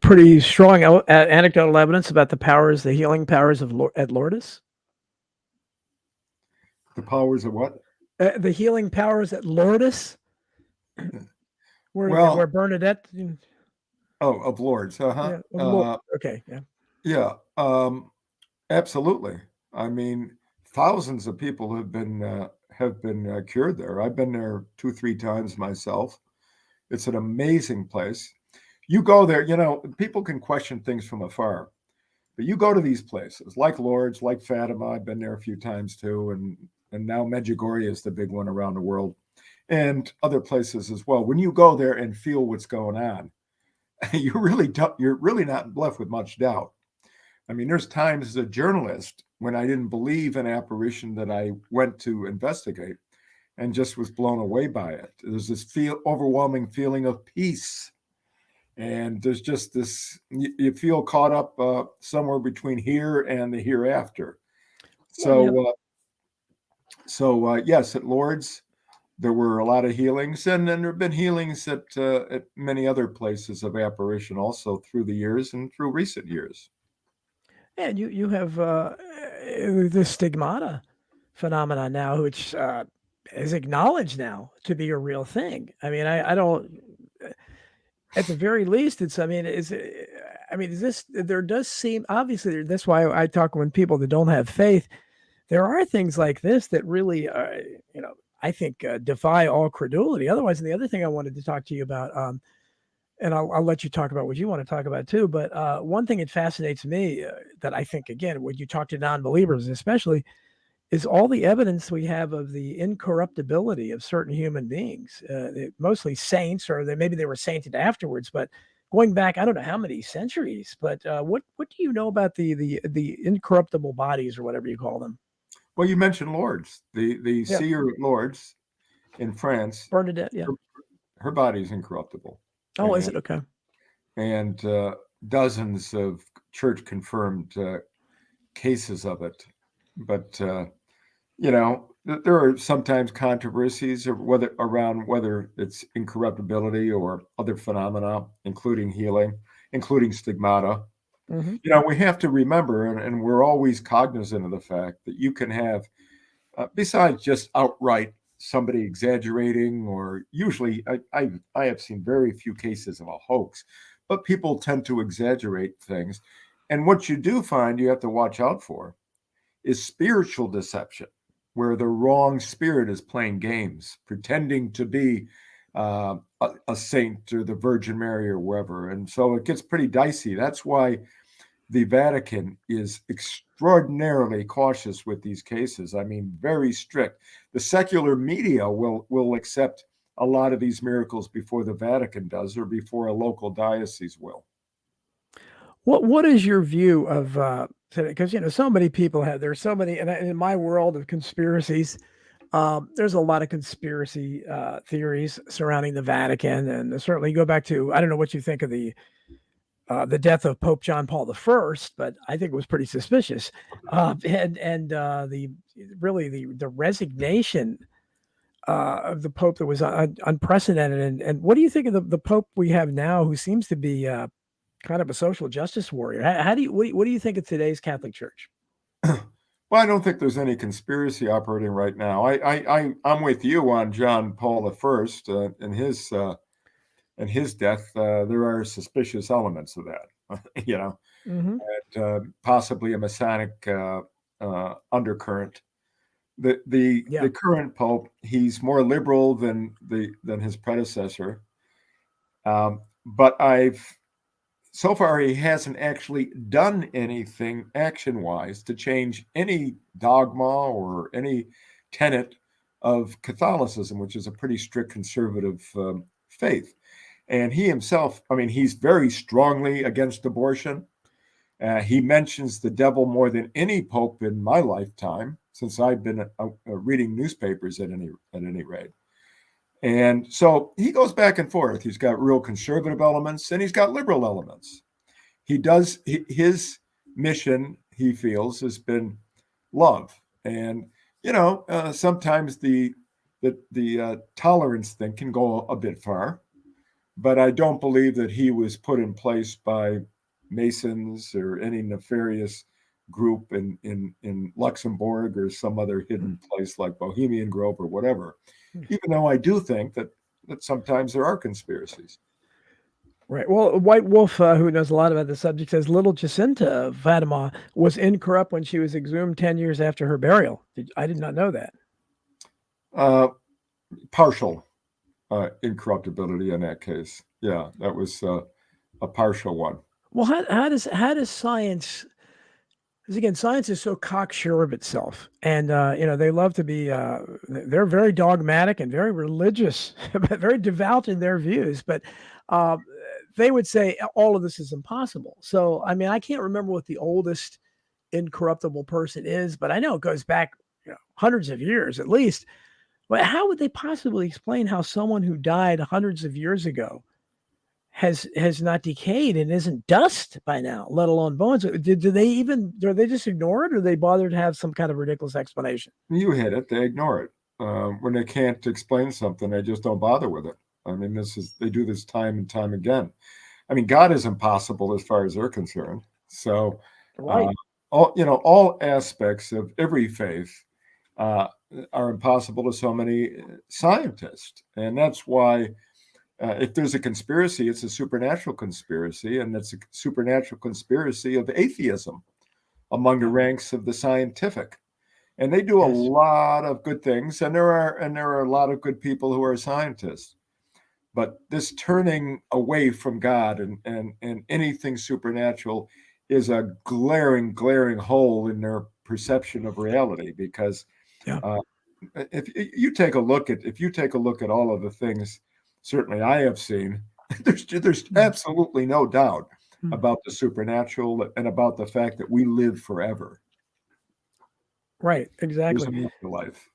pretty strong anecdotal evidence about the healing powers at Lourdes? The powers of what? The healing powers at Lourdes, where Well, Bernadette. of Lourdes, Yeah, okay, yeah. yeah, absolutely. I mean, thousands of people have been cured there. I've been there 2, 3 times myself. It's an amazing place. You go there, people can question things from afar, but you go to these places like Lourdes, like Fatima. I've been there a few times too, and now Medjugorje is the big one around the world, and other places as well. When you go there and feel what's going on, you're really not left with much doubt. I mean, there's times as a journalist when I didn't believe an apparition that I went to investigate and just was blown away by it. There's this overwhelming feeling of peace. And there's just this, you feel caught up somewhere between here and the hereafter. So, yes, at Lourdes, there were a lot of healings, and then there have been healings at many other places of apparition also through the years and through recent years. And you have the stigmata phenomenon now, which is acknowledged now to be a real thing. I mean, I don't. At the very least, it's. I mean, is this? There does seem obviously. That's why I talk when people that don't have faith. There are things like this that really, I think defy all credulity. Otherwise, and the other thing I wanted to talk to you about, and I'll let you talk about what you want to talk about too. But one thing that fascinates me that I think, again, when you talk to non-believers especially, is all the evidence we have of the incorruptibility of certain human beings, mostly saints, or maybe they were sainted afterwards, but going back, I don't know how many centuries. But what do you know about the incorruptible bodies, or whatever you call them? Well, you mentioned Lourdes, the Yeah. seer at Lourdes in France. Bernadette, yeah. Her body is incorruptible. Oh, is it? Okay. And dozens of church confirmed cases of it. But there are sometimes controversies around whether it's incorruptibility or other phenomena, including healing, including stigmata. Mm-hmm. We have to remember, and we're always cognizant of the fact that you can have, besides just outright somebody exaggerating, or usually I have seen very few cases of a hoax, but people tend to exaggerate things. And what you do find you have to watch out for is spiritual deception, where the wrong spirit is playing games, pretending to be a saint or the Virgin Mary or wherever. And so it gets pretty dicey. That's why the Vatican is extraordinarily cautious with these cases. I mean, very strict. The secular media will accept a lot of these miracles before the Vatican does, or before a local diocese will. What is your view of today? Because so many people there's so many, and in my world of conspiracies, there's a lot of conspiracy theories surrounding the Vatican, and certainly you go back to, I don't know what you think of the death of Pope John Paul I, but I think it was pretty suspicious, and the resignation of the Pope that was unprecedented. And what do you think of the Pope we have now, who seems to be kind of a social justice warrior? What do you think of today's Catholic Church? Well, I don't think there's any conspiracy operating right now. I'm with you on John Paul I and his death. There are suspicious elements of that, Mm-hmm. and possibly a Masonic undercurrent. The current Pope, he's more liberal than his predecessor, but so far he hasn't actually done anything action-wise to change any dogma or any tenet of Catholicism, which is a pretty strict conservative faith. And he himself, I mean, he's very strongly against abortion. He mentions the devil more than any pope in my lifetime, since I've been reading newspapers at any rate. And so he goes back and forth. He's got real conservative elements and he's got liberal elements. His mission, he feels, has been love. And, sometimes the tolerance thing can go a bit far, but I don't believe that he was put in place by Masons or any nefarious group in Luxembourg or some other hidden place like Bohemian Grove or whatever. Even though I do think that sometimes there are conspiracies. Right. Well, White Wolf, who knows a lot about the subject, says little Jacinta Fatima was incorrupt when she was exhumed 10 years after her burial. I did not know that. Partial incorruptibility in that case. Yeah, that was a partial one. Well, how does science? Because again, science is so cocksure of itself, and they love to be. They're very dogmatic and very religious, but very devout in their views. But they would say all of this is impossible. So, I mean, I can't remember what the oldest incorruptible person is, but I know it goes back hundreds of years at least. But how would they possibly explain how someone who died hundreds of years ago has not decayed and isn't dust by now, let alone bones? Do they just ignore it, or they bother to have some kind of ridiculous explanation? You hit it. They ignore it. When they can't explain something, they just don't bother with it. I mean, they do this time and time again. I mean, God is impossible as far as they're concerned. So, Right. all aspects of every faith are impossible to so many scientists, and that's why if there's a conspiracy, it's a supernatural conspiracy, and it's a supernatural conspiracy of atheism among the ranks of the scientific. And they do a Yes. lot of good things, and there are a lot of good people who are scientists. But this turning away from God and anything supernatural is a glaring hole in their perception of reality. Because Yeah. if you take a look at all of the things, certainly I have seen, there's absolutely no doubt about the supernatural and about the fact that we live forever. Right. There's Exactly. an afterlife.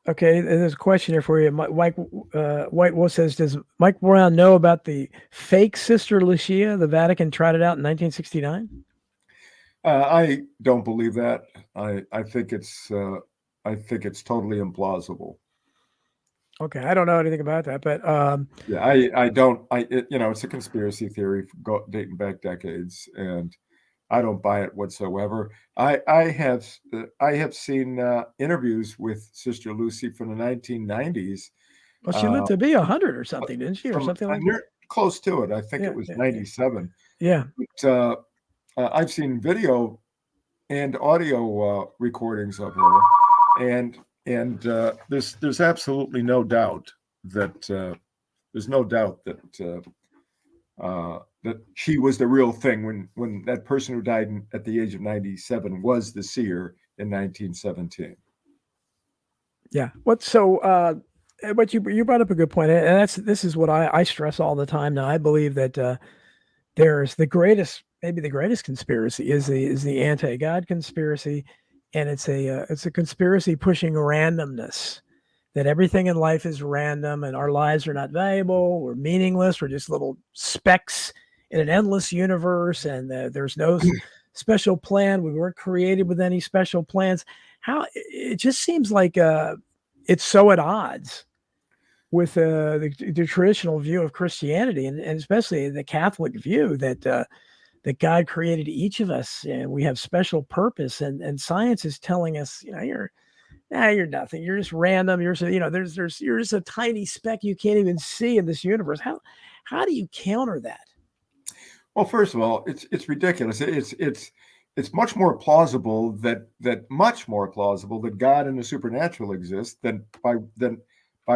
Okay, and there's a question here for you. Mike White Wolf says, does Mike Brown know about the fake Sister Lucia? The Vatican tried it out in 1969. I don't believe that. I think it's totally implausible. Okay, I don't know anything about that, but Yeah, I don't. It's a conspiracy theory dating back decades, and I don't buy it whatsoever. I have seen interviews with Sister Lucy from the 1990s. well, she lived to be 100 or something, didn't she, or something like that? Close to it. I think Yeah, it was yeah, 97. Yeah. But I've seen video and audio recordings of her, and there's absolutely no doubt that that she was the real thing when that person who died at the age of 97 was the seer in 1917. Yeah. But you brought up a good point, and this is what I stress all the time. Now, I believe that there's maybe the greatest conspiracy is the anti-God conspiracy, and it's a conspiracy pushing randomness, that everything in life is random and our lives are not valuable, we're meaningless, we're just little specks in an endless universe, and there's no special plan. We weren't created with any special plans. How it just seems like it's so at odds with the traditional view of Christianity, and especially the Catholic view that God created each of us and we have special purpose. And science is telling us, you're nothing. You're just random. You're just a tiny speck you can't even see in this universe. How do you counter that? Well, first of all, it's ridiculous. It's much more plausible that God and the supernatural exist than by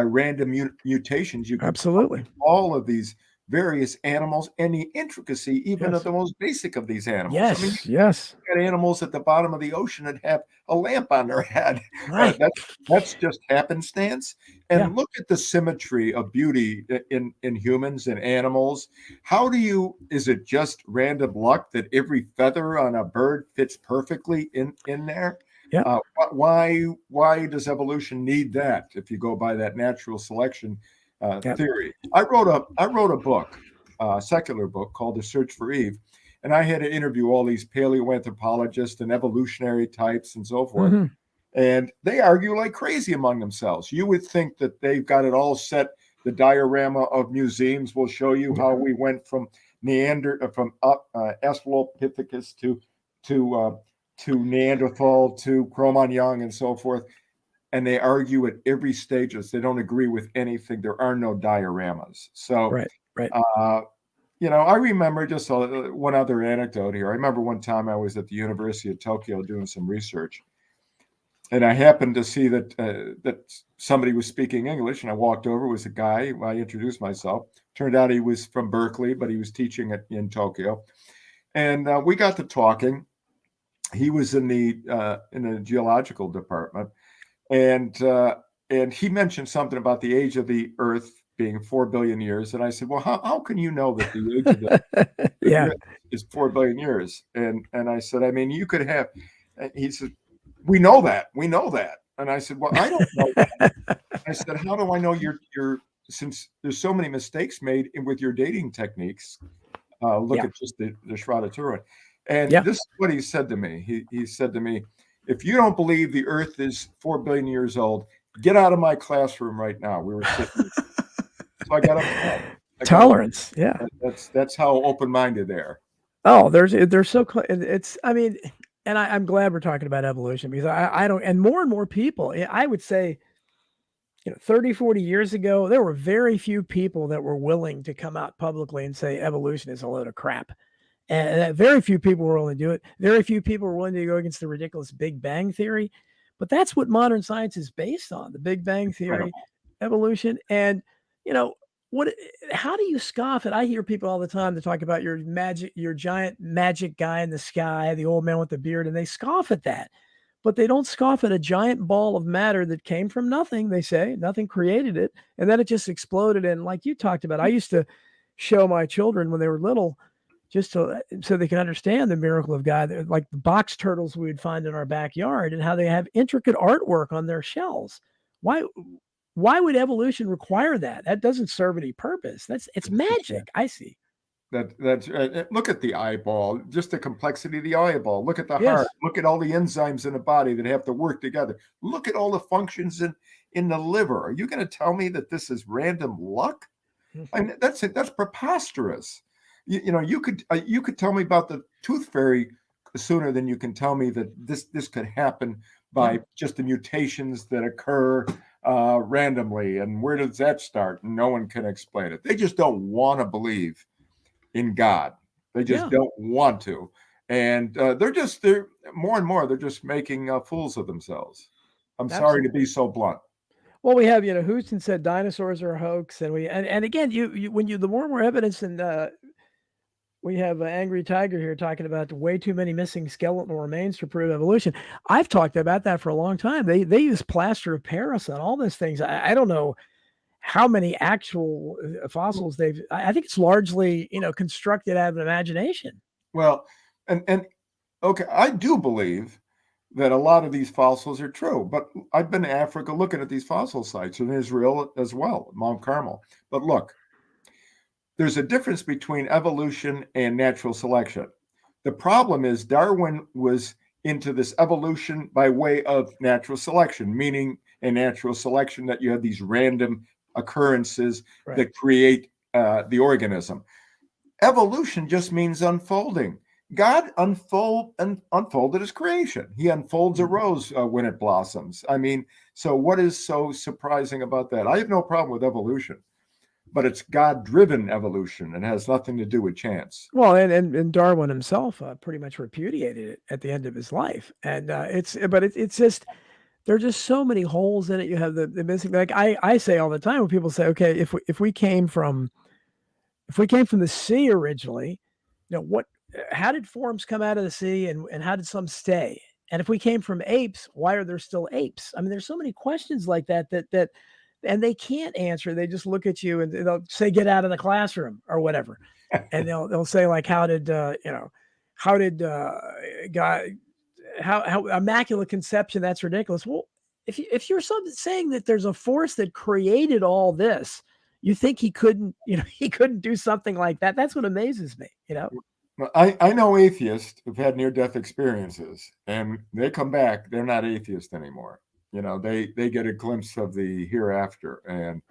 random mutations. You can Absolutely. all of these various animals and the intricacy even of the most basic of these animals. Yes, I mean, yes. you got animals at the bottom of the ocean that have a lamp on their head. Right. That's just happenstance. And Yeah. look at the symmetry of beauty in humans and animals. Is it just random luck that every feather on a bird fits perfectly in there? Yeah. Why does evolution need that if you go by that natural selection theory? I wrote a book, a secular book called The Search for Eve, and I had to interview all these paleoanthropologists and evolutionary types and so forth. Mm-hmm. And they argue like crazy among themselves. You would think that they've got it all set. The diorama of museums will show you how we went from Australopithecus to to Neanderthal to Cro-Magnon and so forth. And they argue at every stages. They don't agree with anything. There are no dioramas. So, Right. I remember just one other anecdote here. I remember one time I was at the University of Tokyo doing some research, and I happened to see that somebody was speaking English, and I walked over. It was a guy. I introduced myself. Turned out he was from Berkeley, but he was teaching in Tokyo, and we got to talking. He was in the geological department, and he mentioned something about the age of the Earth being 4 billion years. And I said, well, how can you know that the age of the Yeah. Earth is 4 billion years? And I said, I mean, you could have, he said, we know that. And I said, well, I don't know that. I said, how do I know since there's so many mistakes made with your dating techniques, look at just the Shroud of Turin. And this is what he said to me. He said to me, if you don't believe the Earth is 4 billion years old, get out of my classroom right now. We were sitting. So I got up. Tolerance. Yeah. That's how open-minded they are. Oh, they're so it's, I mean, and I'm glad we're talking about evolution, because I don't, and more people, I would say, 30, 40 years ago, there were very few people that were willing to come out publicly and say evolution is a load of crap. And very few people were willing to do it. Very few people were willing to go against the ridiculous Big Bang Theory. But that's what modern science is based on, the Big Bang Theory, evolution. And, how do you scoff at? I hear people all the time that talk about your giant magic guy in the sky, the old man with the beard, and they scoff at that. But they don't scoff at a giant ball of matter that came from nothing, they say. Nothing created it. And then it just exploded. And like you talked about, I used to show my children when they were little, just so they can understand the miracle of God, like the box turtles we would find in our backyard and how they have intricate artwork on their shells. Why would evolution require that? That doesn't serve any purpose. It's magic. I see. That's look at the eyeball, just the complexity of the eyeball. Look at the Yes. heart. Look at all the enzymes in the body that have to work together. Look at all the functions in the liver. Are you going to tell me that this is random luck? I mean, that's preposterous. You could tell me about the tooth fairy sooner than you can tell me that this could happen by just the mutations that occur randomly. And where does that start? No one can explain it. They just don't want to believe in God. They just don't want to. And they're more and more, they're just making fools of themselves. I'm sorry to be so blunt. Well, we have, Houston said dinosaurs are a hoax. And and again, the more and more evidence, and we have an Angry Tiger here talking about way too many missing skeletal remains to prove evolution. I've talked about that for a long time. They use plaster of Paris on all these things. I don't know how many actual fossils I think it's largely, constructed out of an imagination. Well, and okay, I do believe that a lot of these fossils are true, but I've been to Africa looking at these fossil sites, in Israel as well, Mount Carmel. But look, there's a difference between evolution and natural selection. The problem is Darwin was into this evolution by way of natural selection, meaning a natural selection that you have these random occurrences that create the organism. Evolution just means unfolding. God unfolded his creation. He unfolds a rose when it blossoms. I mean, so what is so surprising about that? I have no problem with evolution, but it's God-driven evolution and has nothing to do with chance. Well, and Darwin himself pretty much repudiated it at the end of his life. And it's just, there are just so many holes in it. You have the missing, like I say all the time when people say, okay, if we came from the sea originally, how did forms come out of the sea, and how did some stay? And if we came from apes, why are there still apes? I mean, there's so many questions like that and they can't answer. They just look at you and they'll say, get out of the classroom or whatever. And they'll say, like, how did God, how immaculate conception? That's ridiculous. Well, if you're saying that there's a force that created all this, you think he couldn't do something like that? That's what amazes me, I know atheists who've had near-death experiences, and they come back, they're not atheists anymore. They get a glimpse of the hereafter, and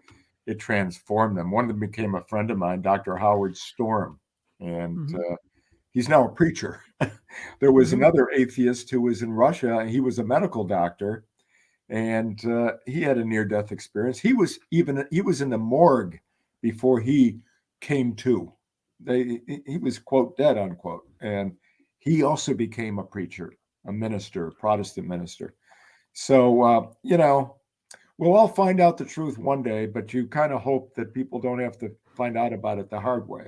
it transformed them. One of them became a friend of mine, Dr. Howard Storm, and He's now a preacher. There was Mhm. another atheist who was in Russia, and he was a medical doctor, and he had a near-death experience. He was in the morgue before he came to. He was, quote, dead, unquote, and he also became a preacher, a minister, a Protestant minister. So we'll all find out the truth one day, but you kind of hope that people don't have to find out about it the hard way.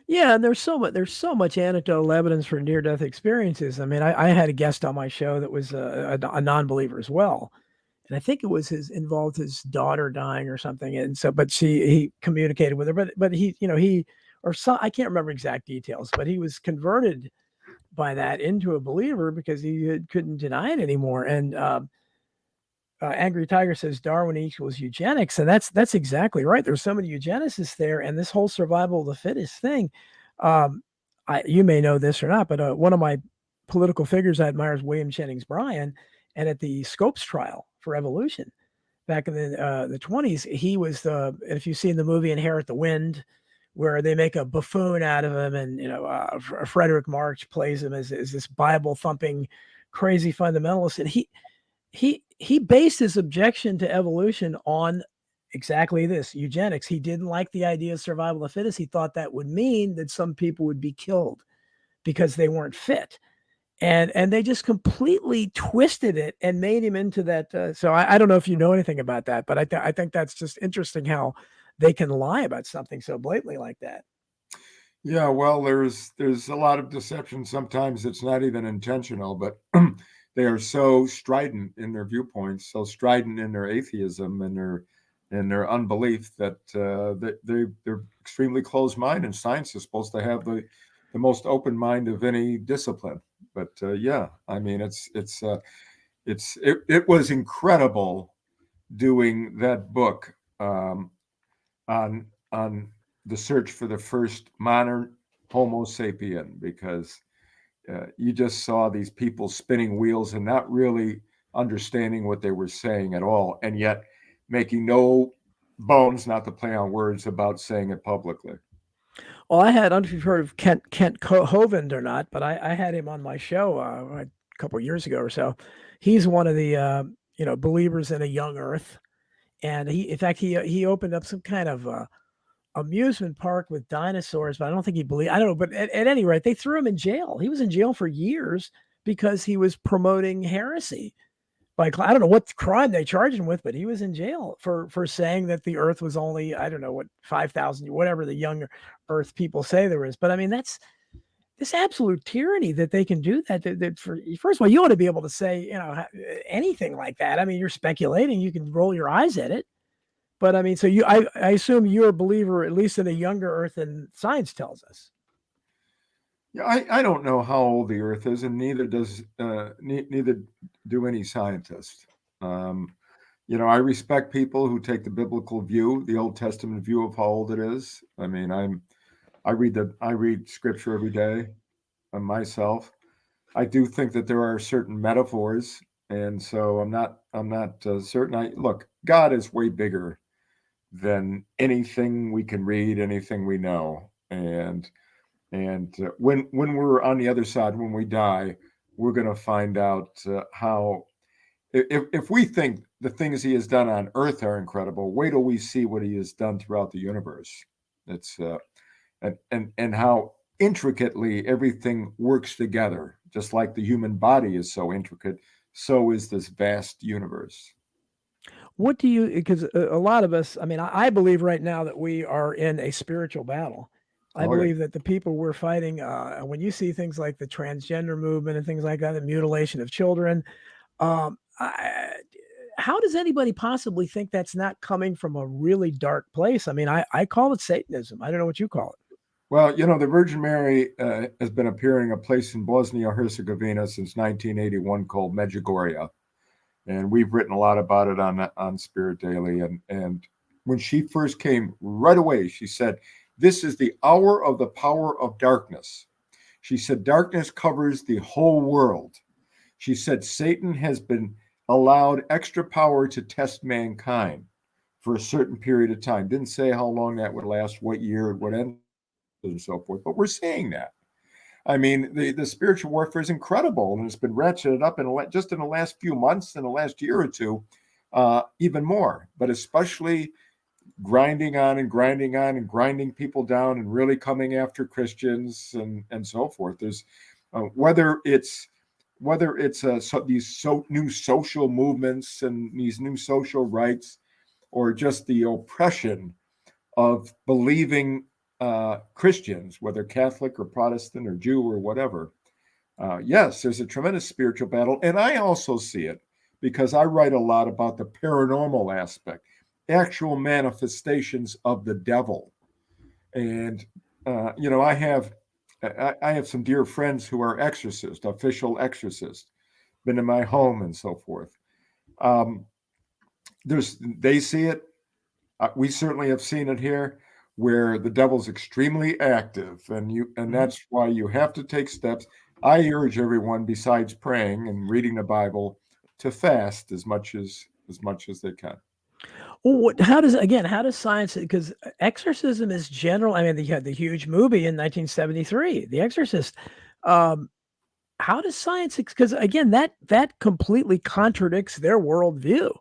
Yeah, and there's so much anecdotal evidence for near-death experiences. I mean, I had a guest on my show that was a non-believer as well, and I think it was involved his daughter dying or something, and so but he communicated with her, but he or so I can't remember exact details, but he was converted by that into a believer because he couldn't deny it anymore. And Angry Tiger says Darwin equals eugenics, and that's exactly right. There's so many eugenicists there, and this whole survival of the fittest thing. Um, you may know this or not, but one of my political figures I admire is William Jennings Bryan, and at the Scopes trial for evolution back in the 20s, he was the. If you've seen the movie Inherit the Wind, where they make a buffoon out of him, and Frederick March plays him as this Bible thumping, crazy fundamentalist, and he based his objection to evolution on exactly this eugenics. He didn't like the idea of survival of the fittest. He thought that would mean that some people would be killed because they weren't fit. And they just completely twisted it and made him into that. So I don't know if you know anything about that, but I think that's just interesting how they can lie about something so blatantly like that. Yeah, well, there's a lot of deception. Sometimes it's not even intentional, but they are so strident in their viewpoints, so strident in their atheism and their unbelief that they're extremely closed-minded. And science is supposed to have the most open mind of any discipline. But yeah, I mean, it was incredible doing that book on the search for the first modern Homo sapien, because you just saw these people spinning wheels and not really understanding what they were saying at all, and yet making no bones, not to play on words, about saying it publicly. Well, I don't know if you've heard of Kent Hovind or not, but I had him on my show a couple of years ago or so. He's one of the believers in a young Earth, and in fact, he opened up some kind of amusement park with dinosaurs, but I don't think he believed. I don't know, but at any rate, they threw him in jail. He was in jail for years because he was promoting heresy. I don't know what crime they charged him with, but he was in jail for saying that the Earth was only, I don't know what, 5,000, whatever the young Earth people say there is. But I mean, that's this absolute tyranny that they can do that. First of all, you ought to be able to say anything like that. I mean, you're speculating. You can roll your eyes at it. But I mean, so I assume you're a believer, at least in a younger Earth than science tells us. Yeah, I don't know how old the Earth is, and neither do any scientist. I respect people who take the biblical view, the Old Testament view of how old it is. I mean, I read Scripture every day myself. I do think that there are certain metaphors, and so I'm not certain. Look, God is way bigger than anything we can read, anything we know, and when we're on the other side, when we die, we're going to find out how. If we think the things he has done on Earth are incredible, wait till we see what he has done throughout the universe. It's and how intricately everything works together, just like the human body is so intricate. So is this vast universe. What do you? Because a lot of us, I mean, I believe right now that we are in a spiritual battle. I Oh, yeah. believe that the people we're fighting, when you see things like the transgender movement and things like that, the mutilation of children, how does anybody possibly think that's not coming from a really dark place? I mean, I call it Satanism. I don't know what you call it. Well, the Virgin Mary has been appearing a place in Bosnia-Herzegovina since 1981 called Medjugorje. And we've written a lot about it on Spirit Daily. And when she first came, right away, she said, "This is the hour of the power of darkness." She said, "Darkness covers the whole world." She said, "Satan has been allowed extra power to test mankind for a certain period of time." Didn't say how long that would last, what year it would end, and so forth. But we're seeing that. I mean, the spiritual warfare is incredible, and it's been ratcheted up just in the last few months, in the last year or two, even more. But especially grinding on and grinding on and grinding people down and really coming after Christians and so forth. There's whether it's these new social movements and these new social rights, or just the oppression of believing Christians, whether Catholic or Protestant or Jew or whatever. Yes, there's a tremendous spiritual battle. And I also see it because I write a lot about the paranormal aspect, actual manifestations of the devil. And, I have some dear friends who are exorcists, official exorcists, been in my home and so forth. They see it. We certainly have seen it here, where the devil's extremely active, and that's why you have to take steps. I urge everyone, besides praying and reading the Bible, to fast as much as they can. Well, how does science, because exorcism is general. I mean, they had the huge movie in 1973, The Exorcist. How does science, because again, that completely contradicts their worldview.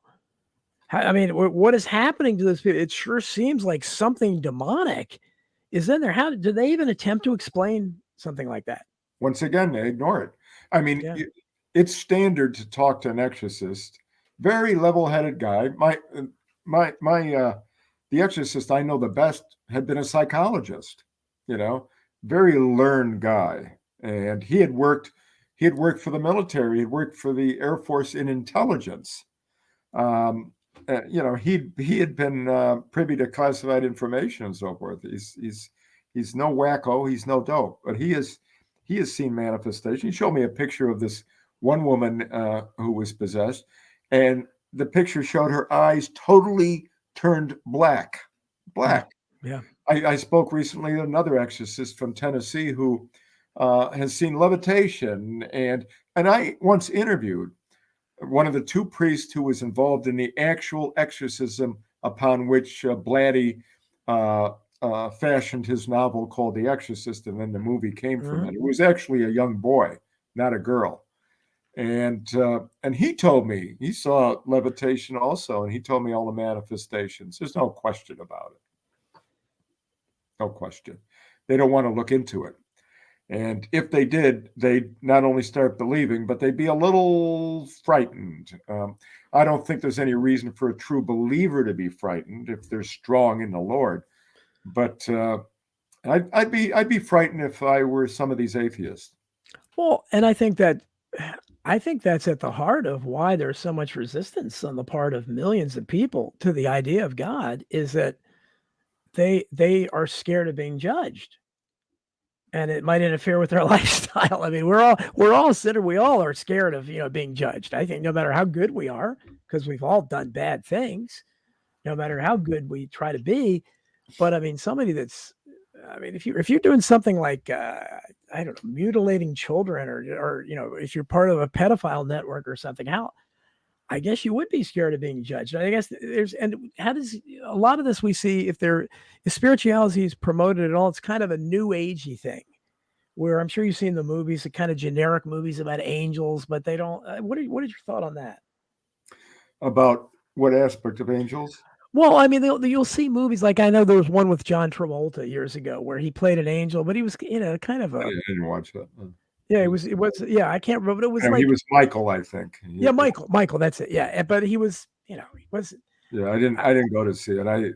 I mean, what is happening to this? It sure seems like something demonic is in there. How do they even attempt to explain something like that? Once again, they ignore it. I mean, Yeah. it's standard to talk to an exorcist, very level-headed guy. The exorcist I know the best had been a psychologist, very learned guy, and he had worked for the military. He had worked for the Air Force in intelligence. He had been privy to classified information and so forth. He's no wacko. He's no dope, but he has seen manifestation. He showed me a picture of this one woman who was possessed, and the picture showed her eyes totally turned black. Yeah. I spoke recently to another exorcist from Tennessee who has seen levitation, and I once interviewed one of the two priests who was involved in the actual exorcism upon which Blatty fashioned his novel called The Exorcist, and then the movie came from it. It was actually a young boy, not a girl. And he told me he saw levitation also, and he told me all the manifestations. There's no question about it. No question. They don't want to look into it. And if they did, they'd not only start believing, but they'd be a little frightened. I don't think there's any reason for a true believer to be frightened if they're strong in the Lord. But I'd be frightened if I were some of these atheists. Well, and I think that's at the heart of why there's so much resistance on the part of millions of people to the idea of God, is that they are scared of being judged. And it might interfere with their lifestyle. I mean, we're all sinners. We all are scared of, being judged. I think no matter how good we are, because we've all done bad things, no matter how good we try to be. But I mean, if you're doing something like, I don't know, mutilating children or, if you're part of a pedophile network or something, I guess you would be scared of being judged. I guess how does a lot of this we see, if spirituality is promoted at all, it's kind of a new agey thing, where I'm sure you've seen the movies, the kind of generic movies about angels, but they don't. What is your thought on that? About what aspect of angels? Well, I mean, you'll see movies like, I know there was one with John Travolta years ago where he played an angel, but he was kind of I didn't watch that. Yeah, it was. Yeah, I can't remember. But it was he was Michael, I think. Yeah, Michael. That's it. Yeah, but he was. He was. Yeah, I didn't go to see it. I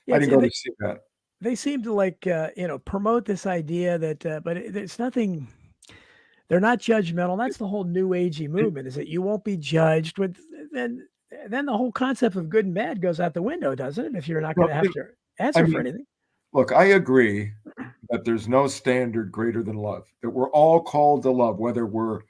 didn't go to see that. They seem to promote this idea that, but it's nothing. They're not judgmental. That's the whole new agey movement, is that you won't be judged with. Then the whole concept of good and bad goes out the window, doesn't it? If you're not going to have to answer for anything. Look, I agree that there's no standard greater than love, that we're all called to love, whether we're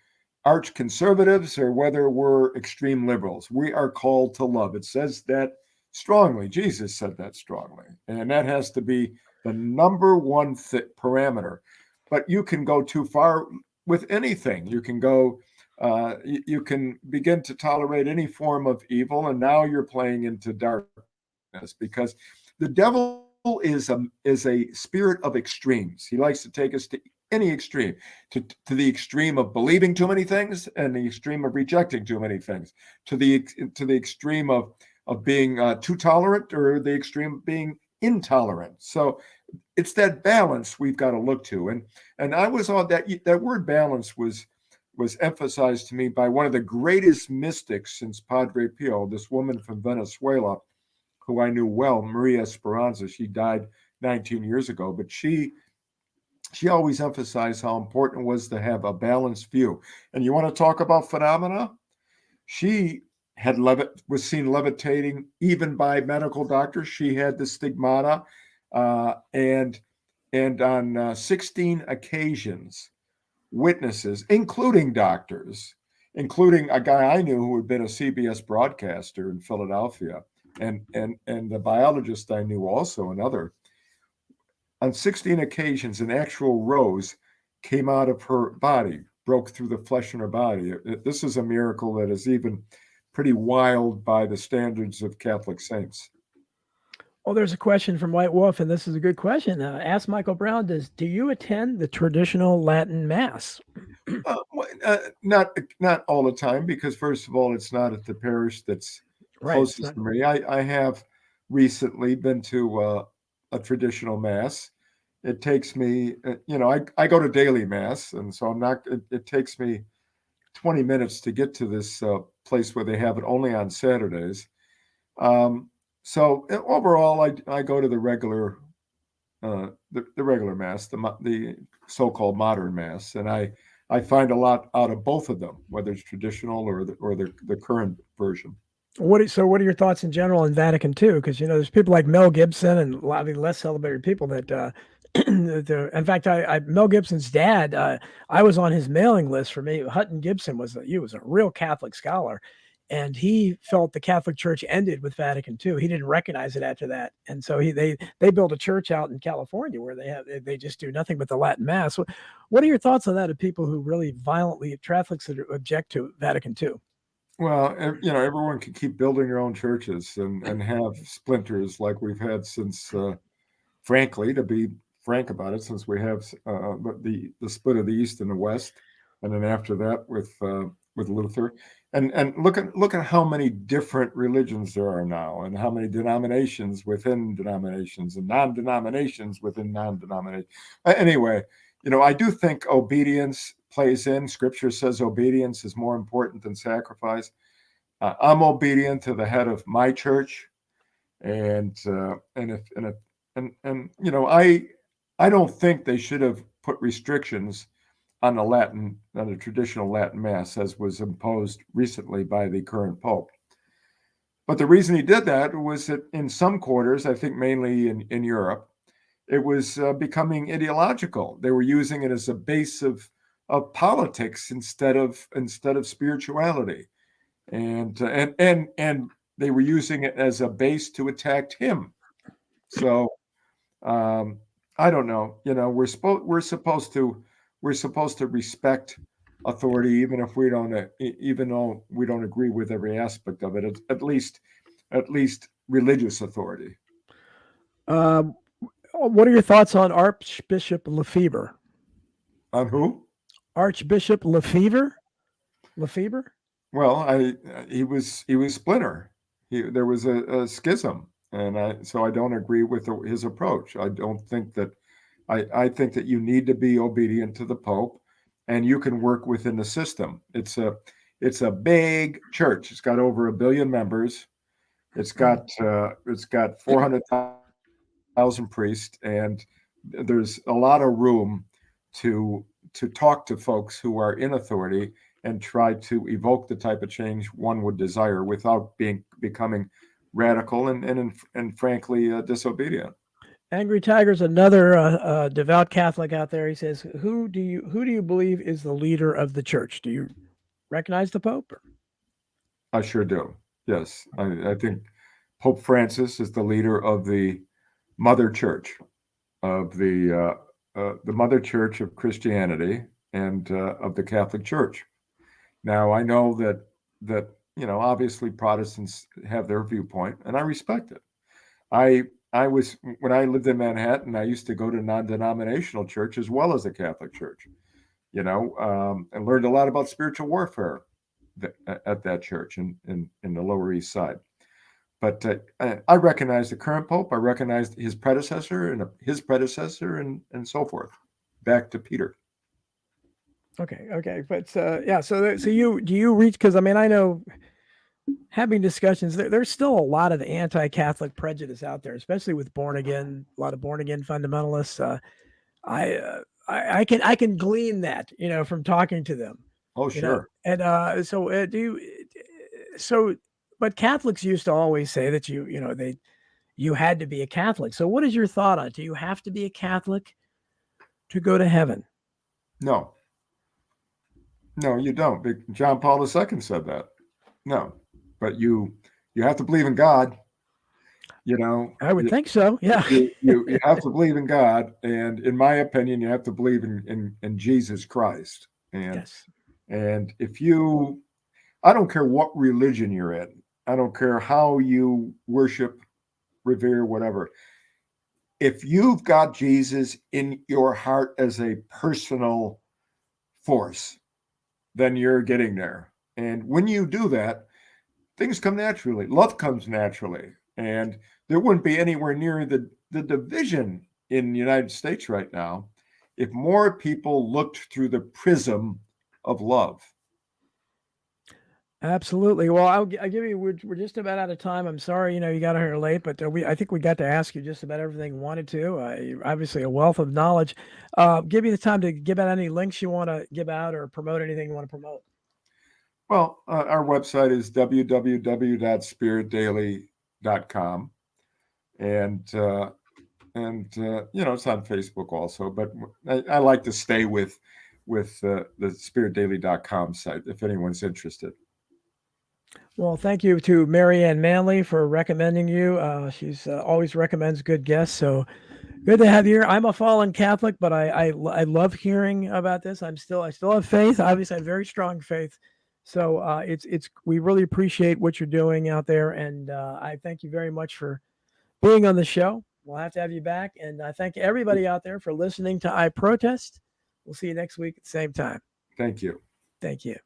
arch conservatives or whether we're extreme liberals. We are called to love. It says that strongly. Jesus said that strongly. And that has to be the number one parameter. But you can go too far with anything. You can go, you can begin to tolerate any form of evil, and now you're playing into darkness, because the devil is a spirit of extremes. He likes to take us to any extreme, to the extreme of believing too many things and the extreme of rejecting too many things, to the extreme of being too tolerant, or the extreme of being intolerant. So it's that balance we've got to look to. And I was on that word balance was emphasized to me by one of the greatest mystics since Padre Pio, this woman from Venezuela, who I knew well, Maria Esperanza. She died 19 years ago, but she always emphasized how important it was to have a balanced view. And you want to talk about phenomena? She was seen levitating even by medical doctors. She had the stigmata, and on 16 occasions, witnesses, including doctors, including a guy I knew who had been a CBS broadcaster in Philadelphia, and the biologist I knew also, another. On 16 occasions, an actual rose came out of her body, broke through the flesh in her body. This is a miracle that is even pretty wild by the standards of Catholic saints. Well, there's a question from White Wolf, and this is a good question. Ask Michael Brown, do you attend the traditional Latin Mass? Not all the time, because first of all, it's not at the parish that's closest to me. I have recently been to a traditional Mass. It takes me, I go to daily Mass, and so it takes me 20 minutes to get to this place where they have it only on Saturdays. So overall, I go to the regular Mass, the so-called modern Mass, and I find a lot out of both of them, whether it's traditional or the current version. So what are your thoughts in general in Vatican II? Because there's people like Mel Gibson and a lot of less celebrated people that. In fact, Mel Gibson's dad, I was on his mailing list. For me, Hutton Gibson was a real Catholic scholar, and he felt the Catholic Church ended with Vatican II. He didn't recognize it after that, and so they built a church out in California where they just do nothing but the Latin Mass. What are your thoughts on that of people who really violently Catholics that object to Vatican II? Well, everyone can keep building their own churches and have splinters like we've had since, frankly, to be frank about it, since we have the split of the East and the West, and then after that with Luther, and look at how many different religions there are now, and how many denominations within denominations, and non-denominations within non-denominations. Anyway, I do think obedience plays in. Scripture says obedience is more important than sacrifice. I'm obedient to the head of my church, and I don't think they should have put restrictions on the traditional Latin Mass as was imposed recently by the current Pope. But the reason he did that was that in some quarters, I think mainly in Europe, it was becoming ideological. They were using it as a base of politics instead of spirituality, and they were using it as a base to attack him. So I don't know. We're supposed to respect authority, even though we don't agree with every aspect of it. At least religious authority. What are your thoughts on Archbishop Lefebvre? On who? Archbishop Lefebvre. Lefebvre? Well, he was splinter. There was a schism, and so I don't agree with his approach. I don't think that. I think that you need to be obedient to the Pope, and you can work within the system. It's a big church. It's got over 1 billion members. It's got 400,000 priests, and there's a lot of room to talk to folks who are in authority and try to evoke the type of change one would desire without becoming radical and frankly disobedient. Angry Tiger's another devout Catholic out there. He says, "Who do you believe is the leader of the church? Do you recognize the Pope?" I sure do. Yes, I think Pope Francis is the leader of the Mother Church, of the Mother Church of Christianity and of the Catholic Church. Now I know that obviously Protestants have their viewpoint, and I respect it. when I lived in Manhattan, I used to go to non-denominational church as well as a Catholic church, and learned a lot about spiritual warfare at that church in the Lower East Side. But I recognize the current Pope. I recognize his predecessor and so forth. Back to Peter. Okay. But yeah, so do you reach, because I mean, I know having discussions, there's still a lot of anti-Catholic prejudice out there, especially with a lot of born again fundamentalists. I can glean that, from talking to them. Oh, sure. And but Catholics used to always say that you had to be a Catholic. So what is your thought on it? Do you have to be a Catholic to go to heaven? No, you don't. John Paul II said that. No, but you have to believe in God. I would think so. Yeah. you have to believe in God, and in my opinion, you have to believe in Jesus Christ. And Yes. and I don't care what religion you're in. I don't care how you worship, revere, whatever. If you've got Jesus in your heart as a personal force, then you're getting there. And when you do that, things come naturally. Love comes naturally. And there wouldn't be anywhere near the division in the United States right now if more people looked through the prism of love. Absolutely. Well, I'll give you. We're just about out of time. I'm sorry, you got here late, but I think we got to ask you just about everything we wanted to. You're obviously a wealth of knowledge. Give you the time to give out any links you want to give out or promote anything you want to promote. Well, our website is www.spiritdaily.com, and it's on Facebook also. But I like to stay with the spiritdaily.com site if anyone's interested. Well, thank you to Mary Ann Manley for recommending you. She's always recommends good guests. So good to have you here. I'm a fallen Catholic, but I love hearing about this. I still have faith. Obviously, I have very strong faith. So we really appreciate what you're doing out there, and I thank you very much for being on the show. We'll have to have you back, and I thank everybody out there for listening to I Protest. We'll see you next week at the same time. Thank you. Thank you.